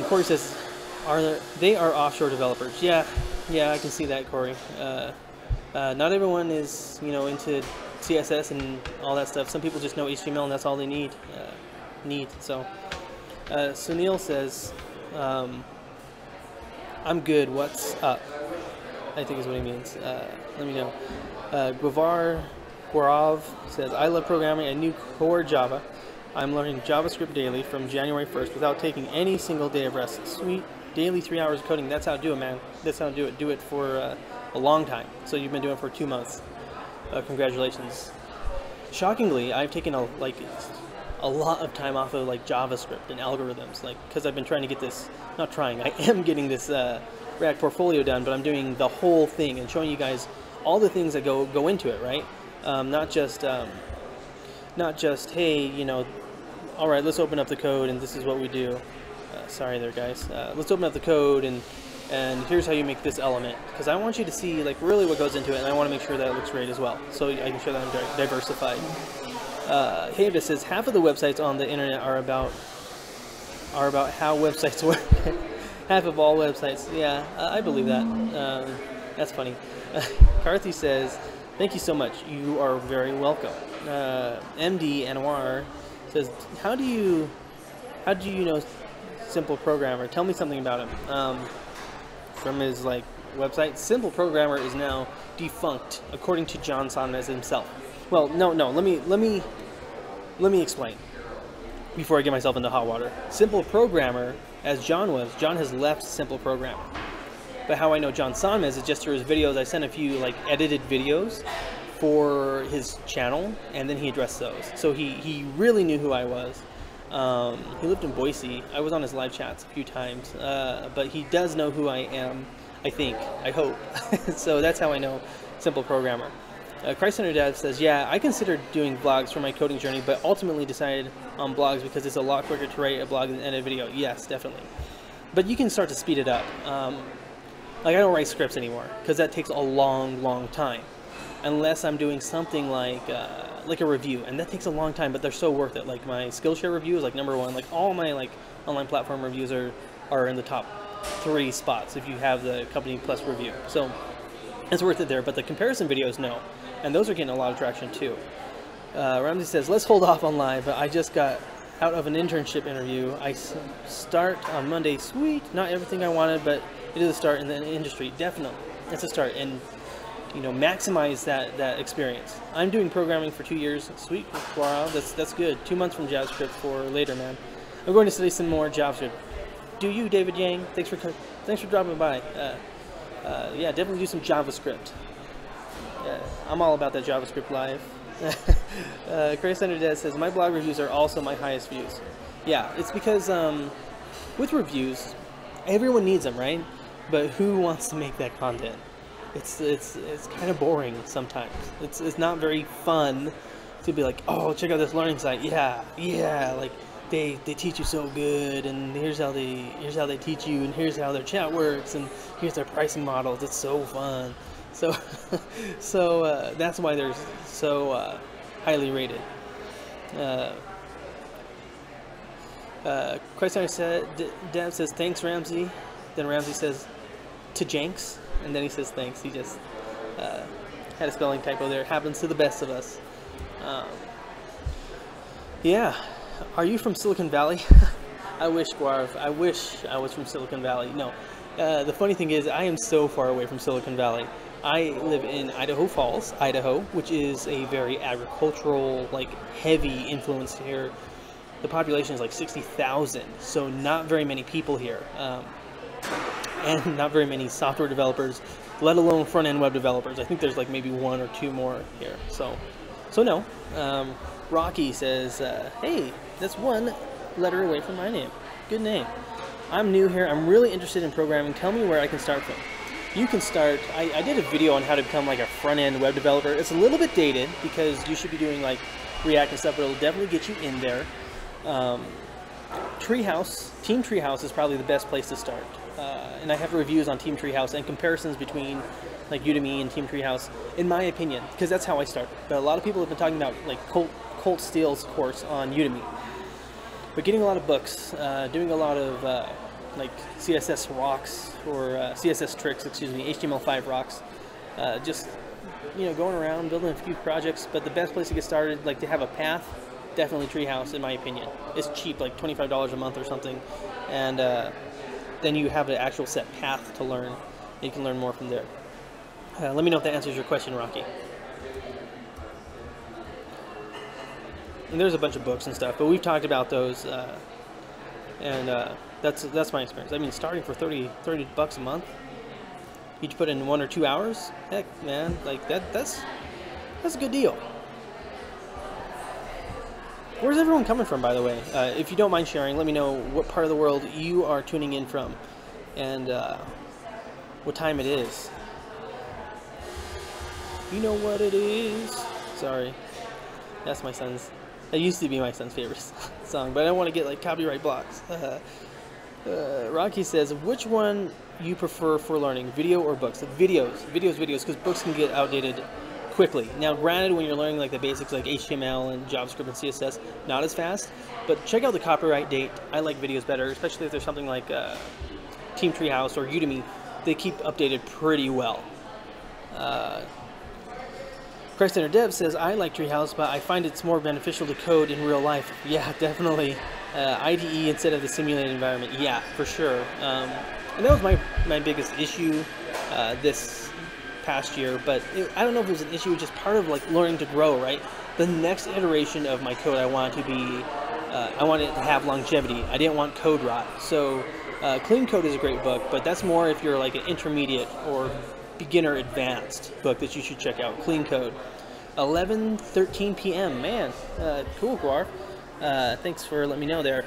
Corey says, they are offshore developers. Yeah, I can see that, Corey. Not everyone is, into CSS and all that stuff. Some people just know HTML and that's all they need. So Sunil says, I'm good, what's up? I think is what he means. Let me know. Guarav says, I love programming. I knew core Java. I'm learning JavaScript daily from January 1st without taking any single day of rest. Sweet. Daily 3 hours of coding. That's how to do it, man. That's how to do it. Do it for a long time. So you've been doing it for 2 months. Congratulations. Shockingly, I've taken a lot of time off of like JavaScript and algorithms, because I've been trying to get this, not trying, I am getting this React portfolio done, but I'm doing the whole thing and showing you guys all the things that go into it, right? Not just hey, all right, let's open up the code and this is what we do. Sorry there, guys. Let's open up the code and here's how you make this element, because I want you to see like really what goes into it, and I want to make sure that it looks great as well, so I can show that I'm diversified. Hayda says half of the websites on the internet are about how websites work. Half of all websites. Yeah, I believe that. That's funny. Karthi says, thank you so much. You are very welcome. MD Anwar says, how do you know Simple Programmer? Tell me something about him. From his website, Simple Programmer is now defunct, according to John Sonmez himself. Well, no. Let me explain before I get myself into hot water. Simple Programmer, as John has left Simple Programmer. But how I know John Sonmez is just through his videos. I sent a few edited videos for his channel, and then he addressed those. So he really knew who I was. He lived in Boise. I was on his live chats a few times, but he does know who I am, I think, I hope. So that's how I know Simple Programmer. Christ-Centered Dad says, yeah, I considered doing vlogs for my coding journey, but ultimately decided on blogs because it's a lot quicker to write a blog than edit a video. Yes, definitely. But you can start to speed it up. I don't write scripts anymore because that takes a long time. Unless I'm doing something like a review, and that takes a long time, but they're so worth it. Like my Skillshare review is #1. All my online platform reviews are in the top 3 spots if you have the Company Plus review. So it's worth it there. But the comparison videos, no, and those are getting a lot of traction too. Ramsey says, let's hold off on live, but I just got out of an internship interview. I start on Monday. Sweet, not everything I wanted, but it is a start in the industry. Definitely, it's a start, and maximize that experience. I'm doing programming for 2 years. Sweet, wow, that's good. 2 months from JavaScript for later, man. I'm going to study some more JavaScript. Do you, David Yang? Thanks for dropping by. Yeah, definitely do some JavaScript. I'm all about that JavaScript live. Grace Under Dead says, my blog reviews are also my highest views. Yeah, it's because with reviews, everyone needs them, right? But who wants to make that content? It's kind of boring sometimes. It's not very fun to be like, oh, check out this learning site. Yeah, like they teach you so good, and here's how they teach you, and here's how their chat works, and here's their pricing models. It's so fun. So that's why they're so highly rated. Christ said, Dev says, thanks, Ramsey. Then Ramsey says, to Jenks, and then he says thanks. He just had a spelling typo there. Happens to the best of us. Yeah. Are you from Silicon Valley? I wish, Guarv. I wish I was from Silicon Valley. No. The funny thing is, I am so far away from Silicon Valley. I live in Idaho Falls, Idaho, which is a very agricultural, like, heavy influence here. The population is like 60,000, so not very many people here. And not very many software developers, let alone front-end web developers. I think there's like maybe one or two more here. So no. Rocky says, hey, that's one letter away from my name. Good name. I'm new here. I'm really interested in programming. Tell me where I can start from. You can start, I did a video on how to become like a front-end web developer. It's a little bit dated because you should be doing like React and stuff, but it'll definitely get you in there. Team Treehouse is probably the best place to start. And I have reviews on Team Treehouse and comparisons between like Udemy and Team Treehouse, in my opinion, because that's how I started. But a lot of people have been talking about like Colt Steele's course on Udemy. But getting a lot of books, doing a lot of like CSS rocks or CSS tricks, excuse me, HTML5 rocks, just going around building a few projects. But the best place to get started, like to have a path, definitely Treehouse, in my opinion. It's cheap, like $25 a month or something, and then you have an actual set path to learn. You can learn more from there. Let me know if that answers your question, Rocky. And there's a bunch of books and stuff, but we've talked about those, and that's my experience. I mean, starting for $30 a month, you put in 1 or 2 hours. Heck, man, like that's a good deal. Where's everyone coming from, by the way? If you don't mind sharing, let me know what part of the world you are tuning in from, and what time it is. You know what it is. Sorry, that's my son's. That used to be my son's favorite song, but I don't want to get like copyright blocks. Rocky says, which one you prefer for learning, video or books? Videos, because books can get outdated quickly. Now, granted, when you're learning like the basics like HTML and JavaScript and CSS, not as fast, but check out the copyright date. I like videos better, especially if there's something like Team Treehouse or Udemy. They keep updated pretty well. Christ Center Dev says, I like Treehouse, but I find it's more beneficial to code in real life. Yeah, definitely. IDE instead of the simulated environment. Yeah, for sure. And that was my biggest issue this past year, but I don't know if it was an issue, just part of like learning to grow, right? The next iteration of my code, I want it to be, I want it to have longevity. I didn't want code rot. So Clean Code is a great book, but that's more if you're like an intermediate or beginner advanced book that you should check out. Clean Code. 11:13 p.m. Man, cool, Guar. Thanks for letting me know there.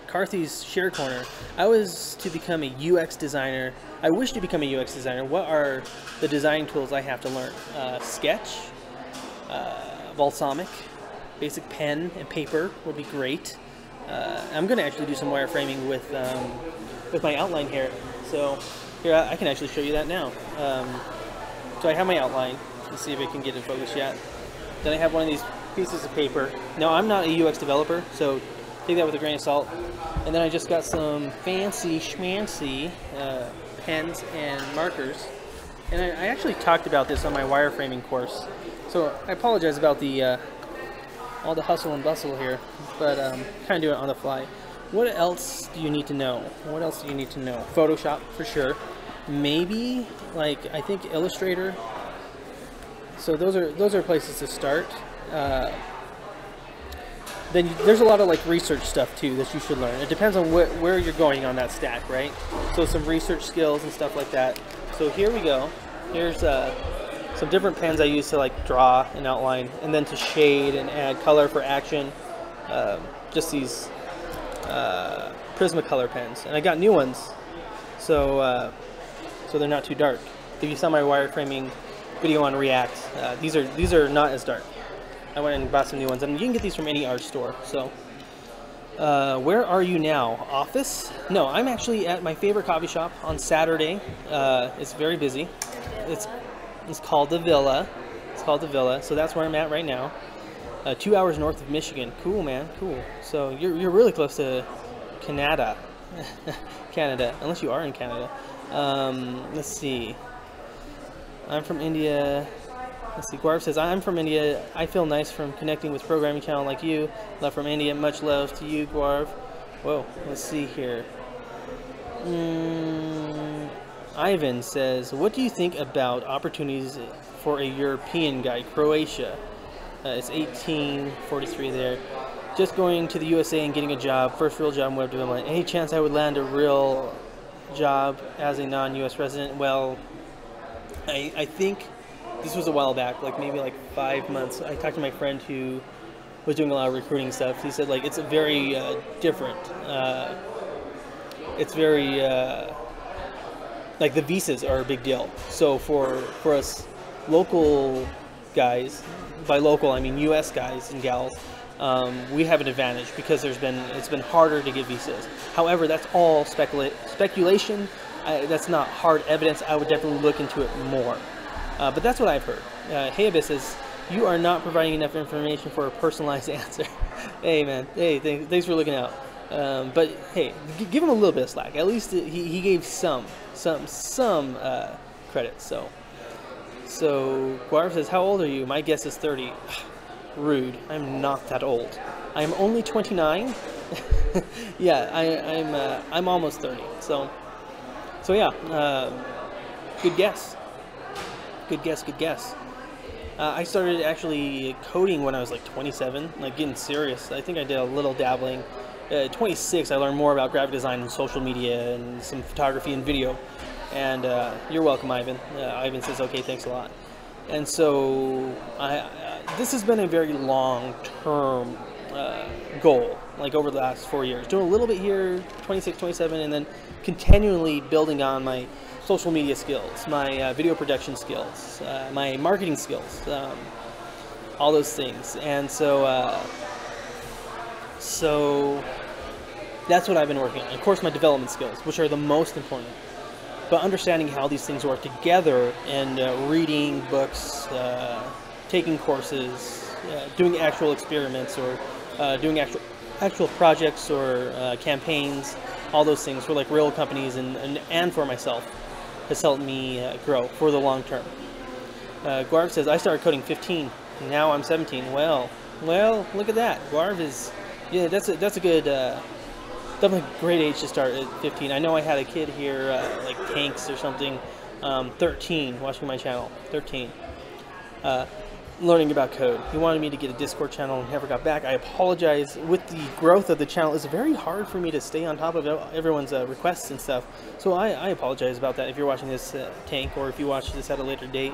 Carthy's Share Corner. I was to become a UX designer. I wish to become a UX designer. What are the design tools I have to learn? Sketch, Balsamic, basic pen and paper would be great. I'm going to actually do some wireframing with my outline here. So here, I can actually show you that now. So I have my outline. Let's see if it can get in focus yet. Then I have one of these pieces of paper. Now, I'm not a UX developer, so take that with a grain of salt. And then I just got some fancy schmancy pens and markers. And I actually talked about this on my wireframing course. So I apologize about the all the hustle and bustle here, but kind of do it on the fly. What else do you need to know? What else do you need to know? Photoshop, for sure. Maybe, like, I think Illustrator. So those are places to start. Then there's a lot of like research stuff too that you should learn. It depends on where you're going on that stack, right? So some research skills and stuff like that. So here we go. Here's some different pens I use to like draw and outline, and then to shade and add color for action. Just these Prismacolor pens, and I got new ones, so so they're not too dark. If you saw my wireframing video on React, these are not as dark. I went and bought some new ones, and you can get these from any art store. So, where are you now? Office? No, I'm actually at my favorite coffee shop on Saturday. It's very busy. It's called the Villa. It's called the Villa. So that's where I'm at right now. 2 hours north of Michigan. Cool, man. Cool. So you're really close to Canada. Canada, unless you are in Canada. Let's see. I'm from India. Let's see. Guarv says, I'm from India. I feel nice from connecting with programming channel like you. Love from India. Much love to you, Guarv. Whoa. Let's see here. Ivan says, what do you think about opportunities for a European guy, Croatia? It's 1843 there. Just going to the USA and getting a job, first real job in web development. Any chance I would land a real job as a non-US resident? Well, I think this was a while back, like maybe like 5 months. I talked to my friend who was doing a lot of recruiting stuff. He said like it's a very different. It's very like the visas are a big deal. So for us local guys, by local I mean US guys and gals, we have an advantage because it's been harder to get visas. However, that's all speculation. That's not hard evidence. I would definitely look into it more. But that's what I've heard. Hey Abyss says, you are not providing enough information for a personalized answer. Hey man, hey, thanks for looking out. But hey, give him a little bit of slack. At least he gave some credit. So Guarv says, how old are you? My guess is 30. Rude. I'm not that old. I'm only 29. Yeah, I'm almost 30. So yeah, good guess. Good guess. I started actually coding when I was like 27, like getting serious. I think I did a little dabbling. At 26, I learned more about graphic design and social media and some photography and video. And you're welcome, Ivan. Ivan says, okay, thanks a lot. And so this has been a very long-term goal, like over the last 4 years. Doing a little bit here, 26, 27, and then continually building on my social media skills, my video production skills, my marketing skills, all those things. And so that's what I've been working on. Of course, my development skills, which are the most important. But understanding how these things work together and reading books, taking courses, doing actual experiments, or doing actual projects or campaigns, all those things for like real companies and for myself has helped me grow for the long term. Guarv says, I started coding 15, now I'm 17. Well, look at that. Guarv is, yeah, that's a good, definitely a great age to start at 15. I know I had a kid here, like Tanks or something, 13, watching my channel, 13, learning about code. He wanted me to get a Discord channel and never got back. I apologize. With the growth of the channel, it's very hard for me to stay on top of everyone's requests and stuff. So I apologize about that if you're watching this, Tank, or if you watch this at a later date.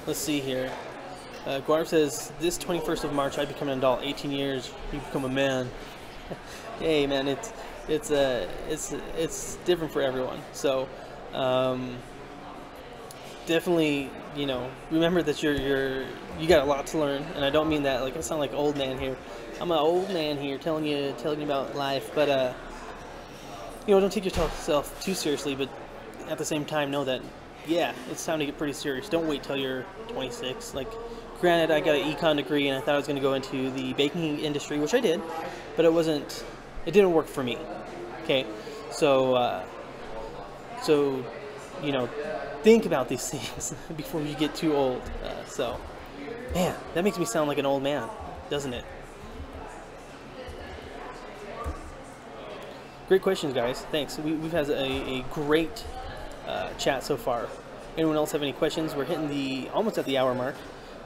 Let's see here. Guarv says, this 21st of March, I become an adult. 18 years, you become a man. Hey, man, it's different for everyone. So, definitely, you know, remember that you got a lot to learn, and I don't mean that like I sound like an old man here. I'm an old man here telling you about life, but you know, don't take yourself too seriously, but at the same time know that, yeah, it's time to get pretty serious. Don't wait till you're 26. Like, granted, I got an econ degree and I thought I was going to go into the baking industry, which I did, but it didn't work for me. Okay, so you know, think about these things before you get too old. So, man, that makes me sound like an old man, doesn't it? Great questions, guys. Thanks. We've had a great chat so far. Anyone else have any questions? We're hitting almost at the hour mark,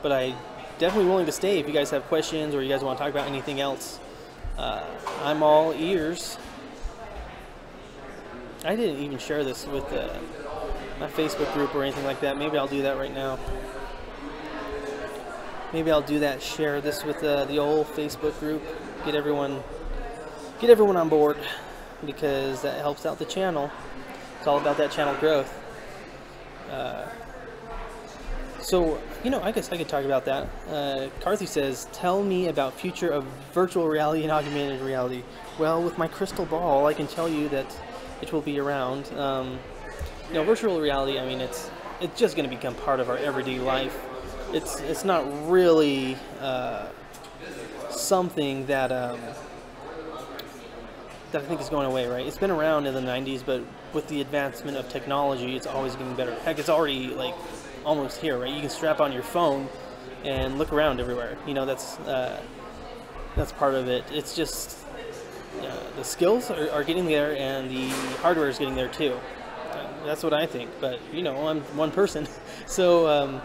but I'm definitely willing to stay if you guys have questions or you guys want to talk about anything else. I'm all ears. I didn't even share this with my Facebook group or anything like that. Maybe I'll do that right now. Maybe I'll do that. Share this with the old Facebook group. Get everyone on board, because that helps out the channel. It's all about that channel growth. So, you know, I guess I could talk about that. Carthy says, tell me about future of virtual reality and augmented reality. Well, with my crystal ball, I can tell you that it will be around. You know, virtual reality, I mean, it's just going to become part of our everyday life. It's not really something that that I think is going away, right? It's been around in the 90s, but with the advancement of technology, it's always getting better. Heck, it's already like almost here, right? You can strap on your phone and look around everywhere. You know, that's part of it. It's just the skills are getting there, and the hardware is getting there too. That's what I think. But you know, I'm one person, so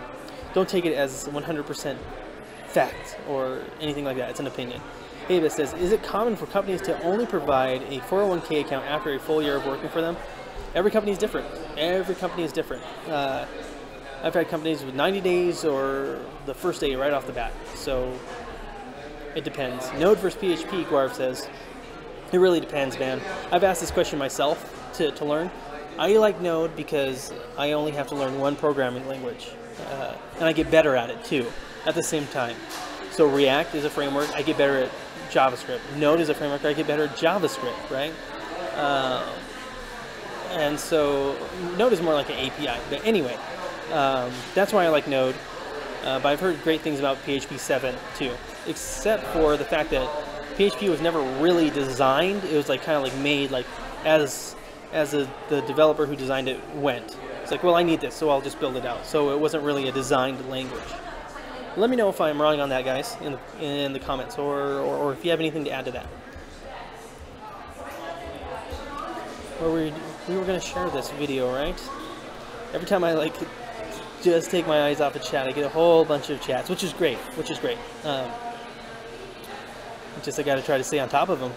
don't take it as 100% fact or anything like that. It's an opinion. Ava says, is it common for companies to only provide a 401k account after a full year of working for them? Every company is different. Every company is different. I've had companies with 90 days or the first day right off the bat. So it depends. Node versus PHP, Guarv says. It really depends, man. I've asked this question myself to learn. I like Node because I only have to learn one programming language. And I get better at it too at the same time. So React is a framework, I get better at JavaScript. Node is a framework, I get better at JavaScript, right? And so Node is more like an API. But anyway, that's why I like Node. But I've heard great things about PHP 7 too, except for the fact that PHP was never really designed. It was like kind of like made like as the developer who designed it went. It's like, well, I need this, so I'll just build it out. So it wasn't really a designed language. Let me know if I'm wrong on that, guys, in the comments, or if you have anything to add to that. Or we were going to share this video, right? Every time I like just take my eyes off a chat, I get a whole bunch of chats, which is great. Just I got to try to stay on top of them.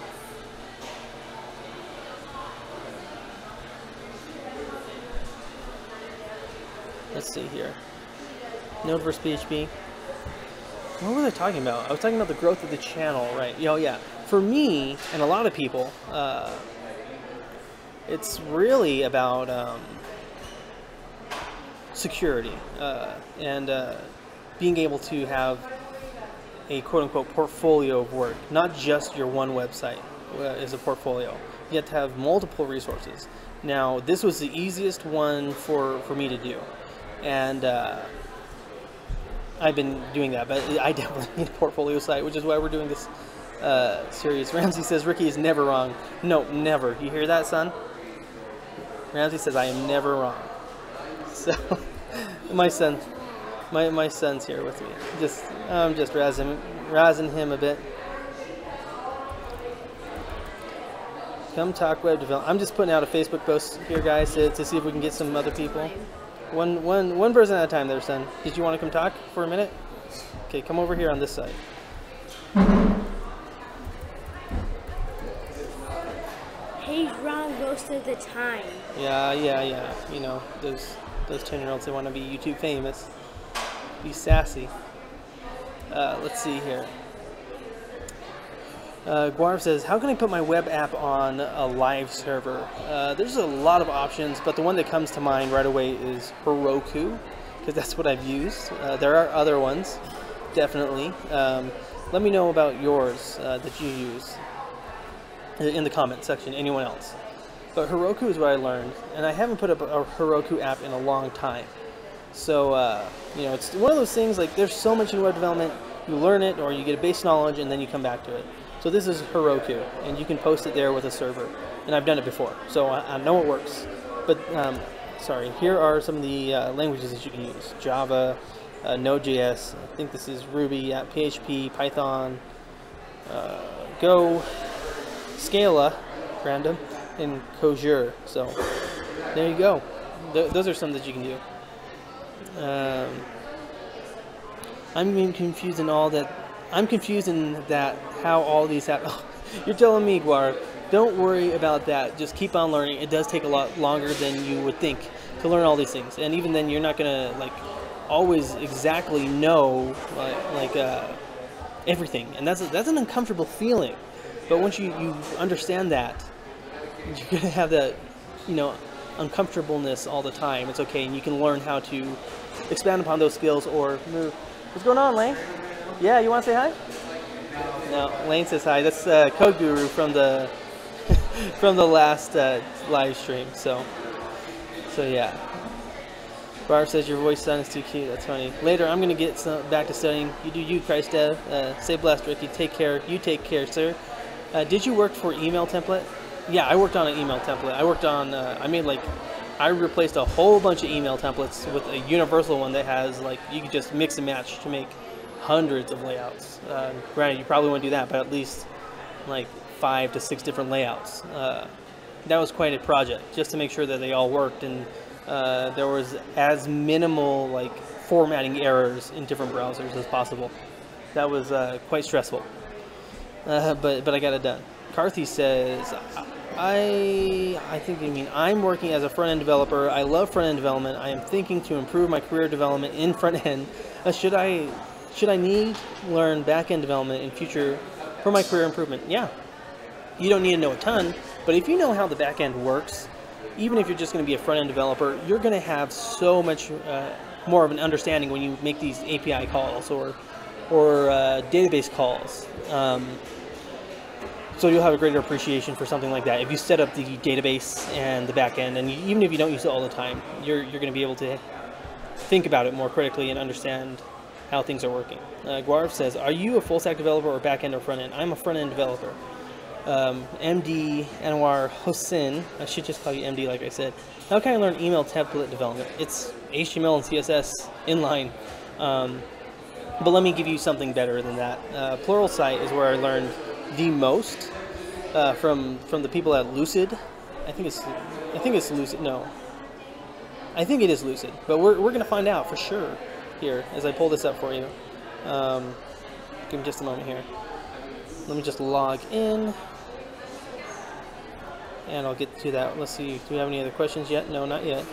Let's see here. Node versus PHP. What was I talking about? I was talking about the growth of the channel, right? Oh yeah. For me and a lot of people, it's really about security and being able to have a quote-unquote portfolio of work, not just your one website is a portfolio. You have to have multiple resources. Now, this was the easiest one for me to do, and I've been doing that, but I definitely need a portfolio site, which is why we're doing this series. Ramsey says Ricky is never wrong. No, never. You hear that, son? Ramsey says I am never wrong. So my son's here with me. I'm just razzing him a bit. Come talk web development. I'm just putting out a Facebook post here, guys, to see if we can get some other people. One person at a time there, son. Did you want to come talk for a minute? Okay, come over here on this side. He's wrong most of the time. Yeah. You know, those 10-year-olds, they want to be YouTube famous. Be sassy. Let's see here. Guarv says, how can I put my web app on a live server? There's a lot of options, but the one that comes to mind right away is Heroku, because that's what I've used. There are other ones, definitely. Let me know about yours that you use in the comment section, anyone else. But Heroku is what I learned, and I haven't put up a Heroku app in a long time. So, you know, it's one of those things, like, there's so much in web development, you learn it, or you get a base knowledge, and then you come back to it. So this is Heroku, and you can post it there with a server. And I've done it before, so I know it works. But, sorry, here are some of the languages that you can use. Java, Node.js, I think this is Ruby, PHP, Python, Go, Scala, random, and Cojure. So there you go. Those are some that you can do. I'm confused in that how all these have. Oh, You're telling me, Guar, don't worry about that. Just keep on learning. It does take a lot longer than you would think to learn all these things. And even then, you're not going to, like, always exactly know, everything. And that's an uncomfortable feeling. But once you understand that, you're going to have that, uncomfortableness all the time. It's okay. And you can learn how to expand upon those skills or move. What's going on, Lane? Yeah, you want to say hi? No, Lane says hi. That's Code Guru from the from the last live stream. So yeah. Barb says your voice sounds too cute. That's funny. Later, I'm gonna get back to studying. You do you, Christ Dev. Stay blessed, Ricky. Take care. You take care, sir. Did you work for email template? Yeah, I worked on an email template. I worked on. I replaced a whole bunch of email templates with a universal one that has, like, you can just mix and match to make hundreds of layouts. Granted, you probably wouldn't do that, but at least like 5 to 6 different layouts. That was quite a project, just to make sure that they all worked and there was as minimal like formatting errors in different browsers as possible. That was quite stressful, but I got it done. Carthy says, I think you mean I'm working as a front-end developer. I love front-end development. I am thinking to improve my career development in front-end. Should I need learn back-end development in future for my career improvement? Yeah. You don't need to know a ton, but if you know how the back-end works, even if you're just going to be a front-end developer, you're going to have so much more of an understanding when you make these API calls or database calls. So you'll have a greater appreciation for something like that. If you set up the database and the back-end, and even if you don't use it all the time, you're going to be able to think about it more critically and understand how things are working. Guarv says, are you a full-stack developer or back-end or front-end? I'm a front-end developer. MD Anwar Hossein, I should just call you MD like I said. How can I learn email template development? It's HTML and CSS inline. But let me give you something better than that. Pluralsight is where I learned the most from the people at Lucid. I think it's Lucid. No, I think it is Lucid. But we're gonna find out for sure here as I pull this up for you. Give me just a moment here. Let me just log in, and I'll get to that. Let's see. Do we have any other questions yet? No, not yet.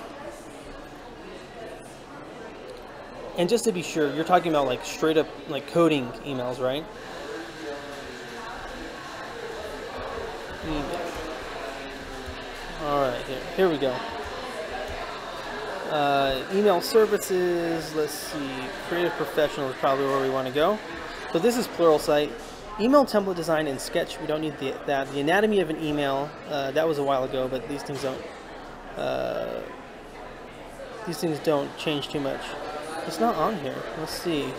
And just to be sure, you're talking about like straight up like coding emails, right? Alright, here we go. Email services, let's see, creative professional is probably where we want to go. So this is Pluralsight. Email template design in Sketch, we don't need that. The anatomy of an email, that was a while ago, but these things don't change too much. It's not on here. Let's see.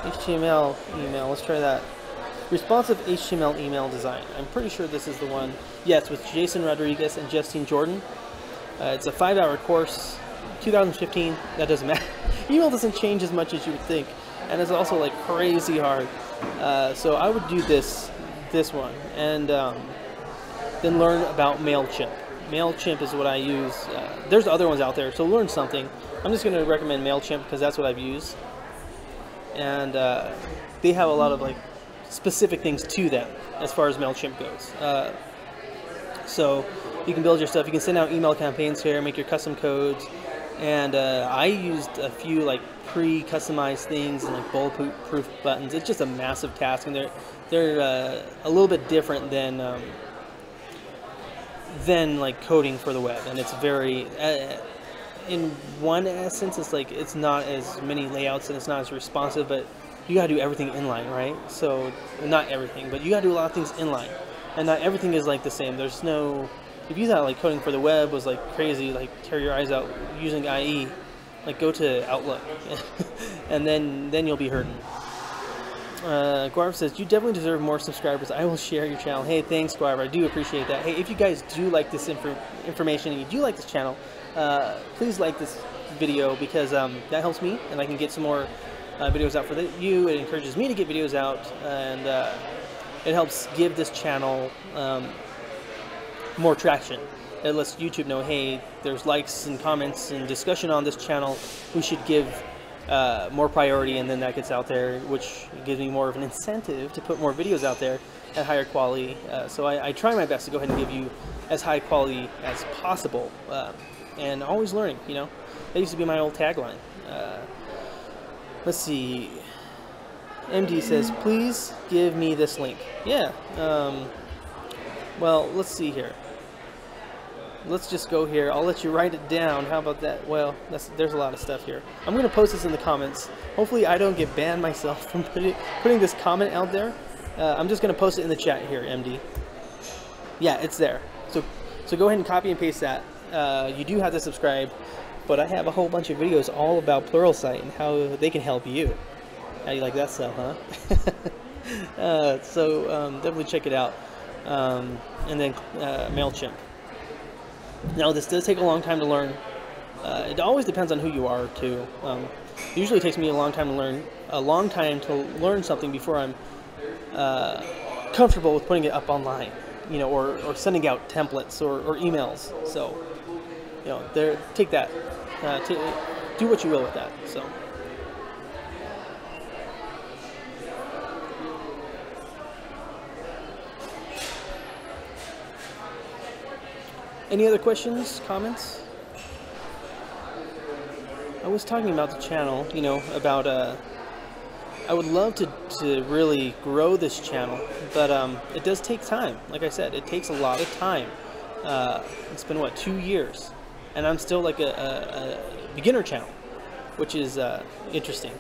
HTML email, let's try that. Responsive HTML email design. I'm pretty sure this is the one. Yes, with Jason Rodriguez and Justine Jordan. It's a 5-hour course, 2015. That doesn't matter. Email doesn't change as much as you would think, and it's also like crazy hard. So I would do this one, and then learn about MailChimp. MailChimp is what I use. There's other ones out there, so learn something. I'm just going to recommend MailChimp because that's what I've used, and they have a lot of like specific things to them as far as MailChimp goes. So you can build your stuff. You can send out email campaigns here, make your custom codes, and I used a few like pre-customized things and like bulletproof buttons. It's just a massive task, and they're a little bit different than like coding for the web, and it's very in one essence it's like it's not as many layouts and it's not as responsive, but you gotta do everything inline, right? So not everything, but you gotta do a lot of things inline, and not everything is like the same. There's no, if you thought like coding for the web was like crazy, like tear your eyes out using IE, like go to Outlook and then you'll be hurting. Guarv says, you definitely deserve more subscribers. I will share your channel. Hey, thanks, Guarv. I do appreciate that. Hey, if you guys do like this information and you do like this channel, please like this video because that helps me and I can get some more videos out for you. It encourages me to get videos out, and it helps give this channel more traction. It lets YouTube know, hey, there's likes and comments and discussion on this channel. We should give more priority, and then that gets out there, which gives me more of an incentive to put more videos out there at higher quality. So I try my best to go ahead and give you as high quality as possible, and always learning, you know. That used to be my old tagline. Let's see. MD says, please give me this link. Yeah. Well, let's see here. Let's just go here. I'll let you write it down. How about that? Well, there's a lot of stuff here. I'm going to post this in the comments. Hopefully I don't get banned myself from putting this comment out there. I'm just going to post it in the chat here, MD. Yeah, it's there. So go ahead and copy and paste that. You do have to subscribe, but I have a whole bunch of videos all about Pluralsight and how they can help you. How do you like that stuff, huh? Definitely check it out. And then MailChimp. Now, this does take a long time to learn. It always depends on who you are, too. It usually takes me a long time to learn something before I'm comfortable with putting it up online, you know, or sending out templates or emails. So, you know, take that. Do what you will with that. So. Any other questions, comments? I was talking about the channel, you know, about, I would love to really grow this channel, but it does take time. Like I said, it takes a lot of time. It's been, what, 2 years? And I'm still like a beginner channel, which is interesting.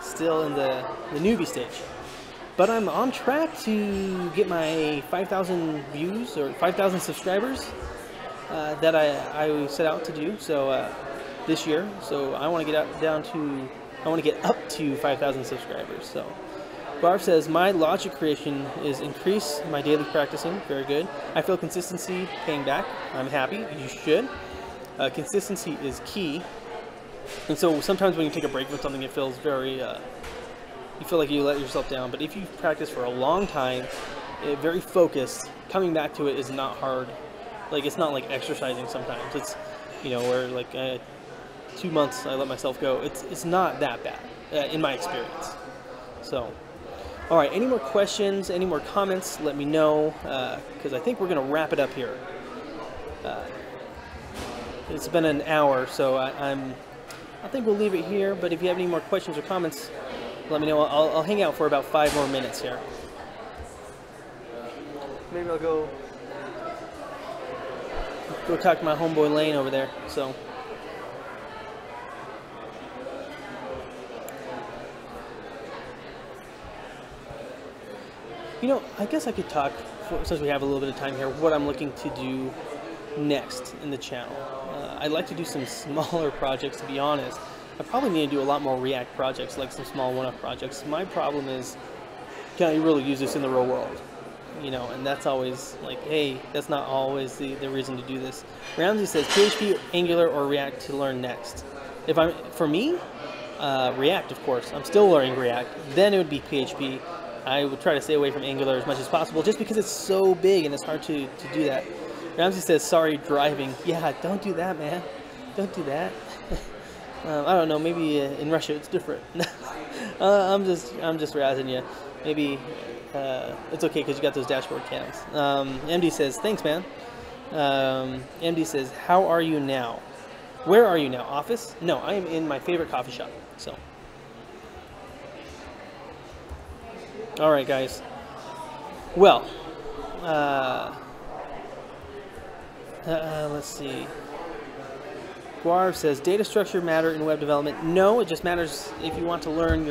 Still in the newbie stage. But I'm on track to get my 5,000 views or 5,000 subscribers that I set out to do. So this year, so I want to get up to 5,000 subscribers. So Barb says my logic creation is increase my daily practicing. Very good. I feel consistency paying back. I'm happy. You should. Consistency is key. And so sometimes when you take a break from something, it feels very. You feel like you let yourself down, but if you practice for a long time, very focused, coming back to it is not hard. Like, it's not like exercising sometimes. It's, you know, where like 2 months I let myself go. It's not that bad, in my experience. So, all right, any more questions, any more comments, let me know, because I think we're going to wrap it up here. It's been an hour, so I think we'll leave it here, but if you have any more questions or comments, let me know. I'll hang out for about 5 more minutes here. Maybe I'll go talk to my homeboy Lane over there. So, you know, I guess I could talk, since we have a little bit of time here, what I'm looking to do next in the channel. I'd like to do some smaller projects, to be honest. I probably need to do a lot more React projects, like some small one-off projects. My problem is, can I really use this in the real world? You know, and that's always like, hey, that's not always the reason to do this. Ramsey says PHP, Angular, or React to learn next. For me, React, of course. I'm still learning React. Then it would be PHP. I would try to stay away from Angular as much as possible, just because it's so big and it's hard to do that. Ramsey says, sorry, driving. Yeah, don't do that, man. Don't do that. I don't know, maybe in Russia it's different. I'm just razzing you. Maybe it's okay because you got those dashboard cams. MD says, thanks, man. MD says, how are you now? Where are you now? Office? No, I am in my favorite coffee shop. So, all right, guys. Well, let's see. Guarv says, data structure matter in web development? No, it just matters if you want to learn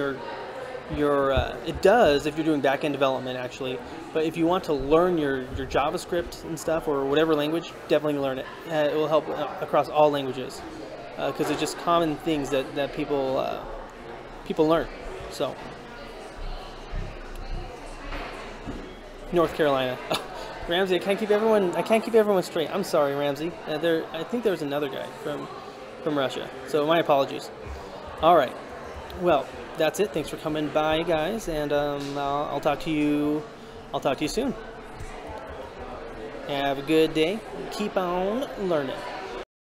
it does if you're doing back-end development, actually. But if you want to learn your JavaScript and stuff, or whatever language, definitely learn it. It will help across all languages, because it's just common things that people learn. So, North Carolina. Ramsey, I can't keep everyone straight. I'm sorry, Ramsey. I think there was another guy from Russia. So my apologies. All right. Well, that's it. Thanks for coming by, guys, and I'll talk to you. I'll talk to you soon. Have a good day. Keep on learning.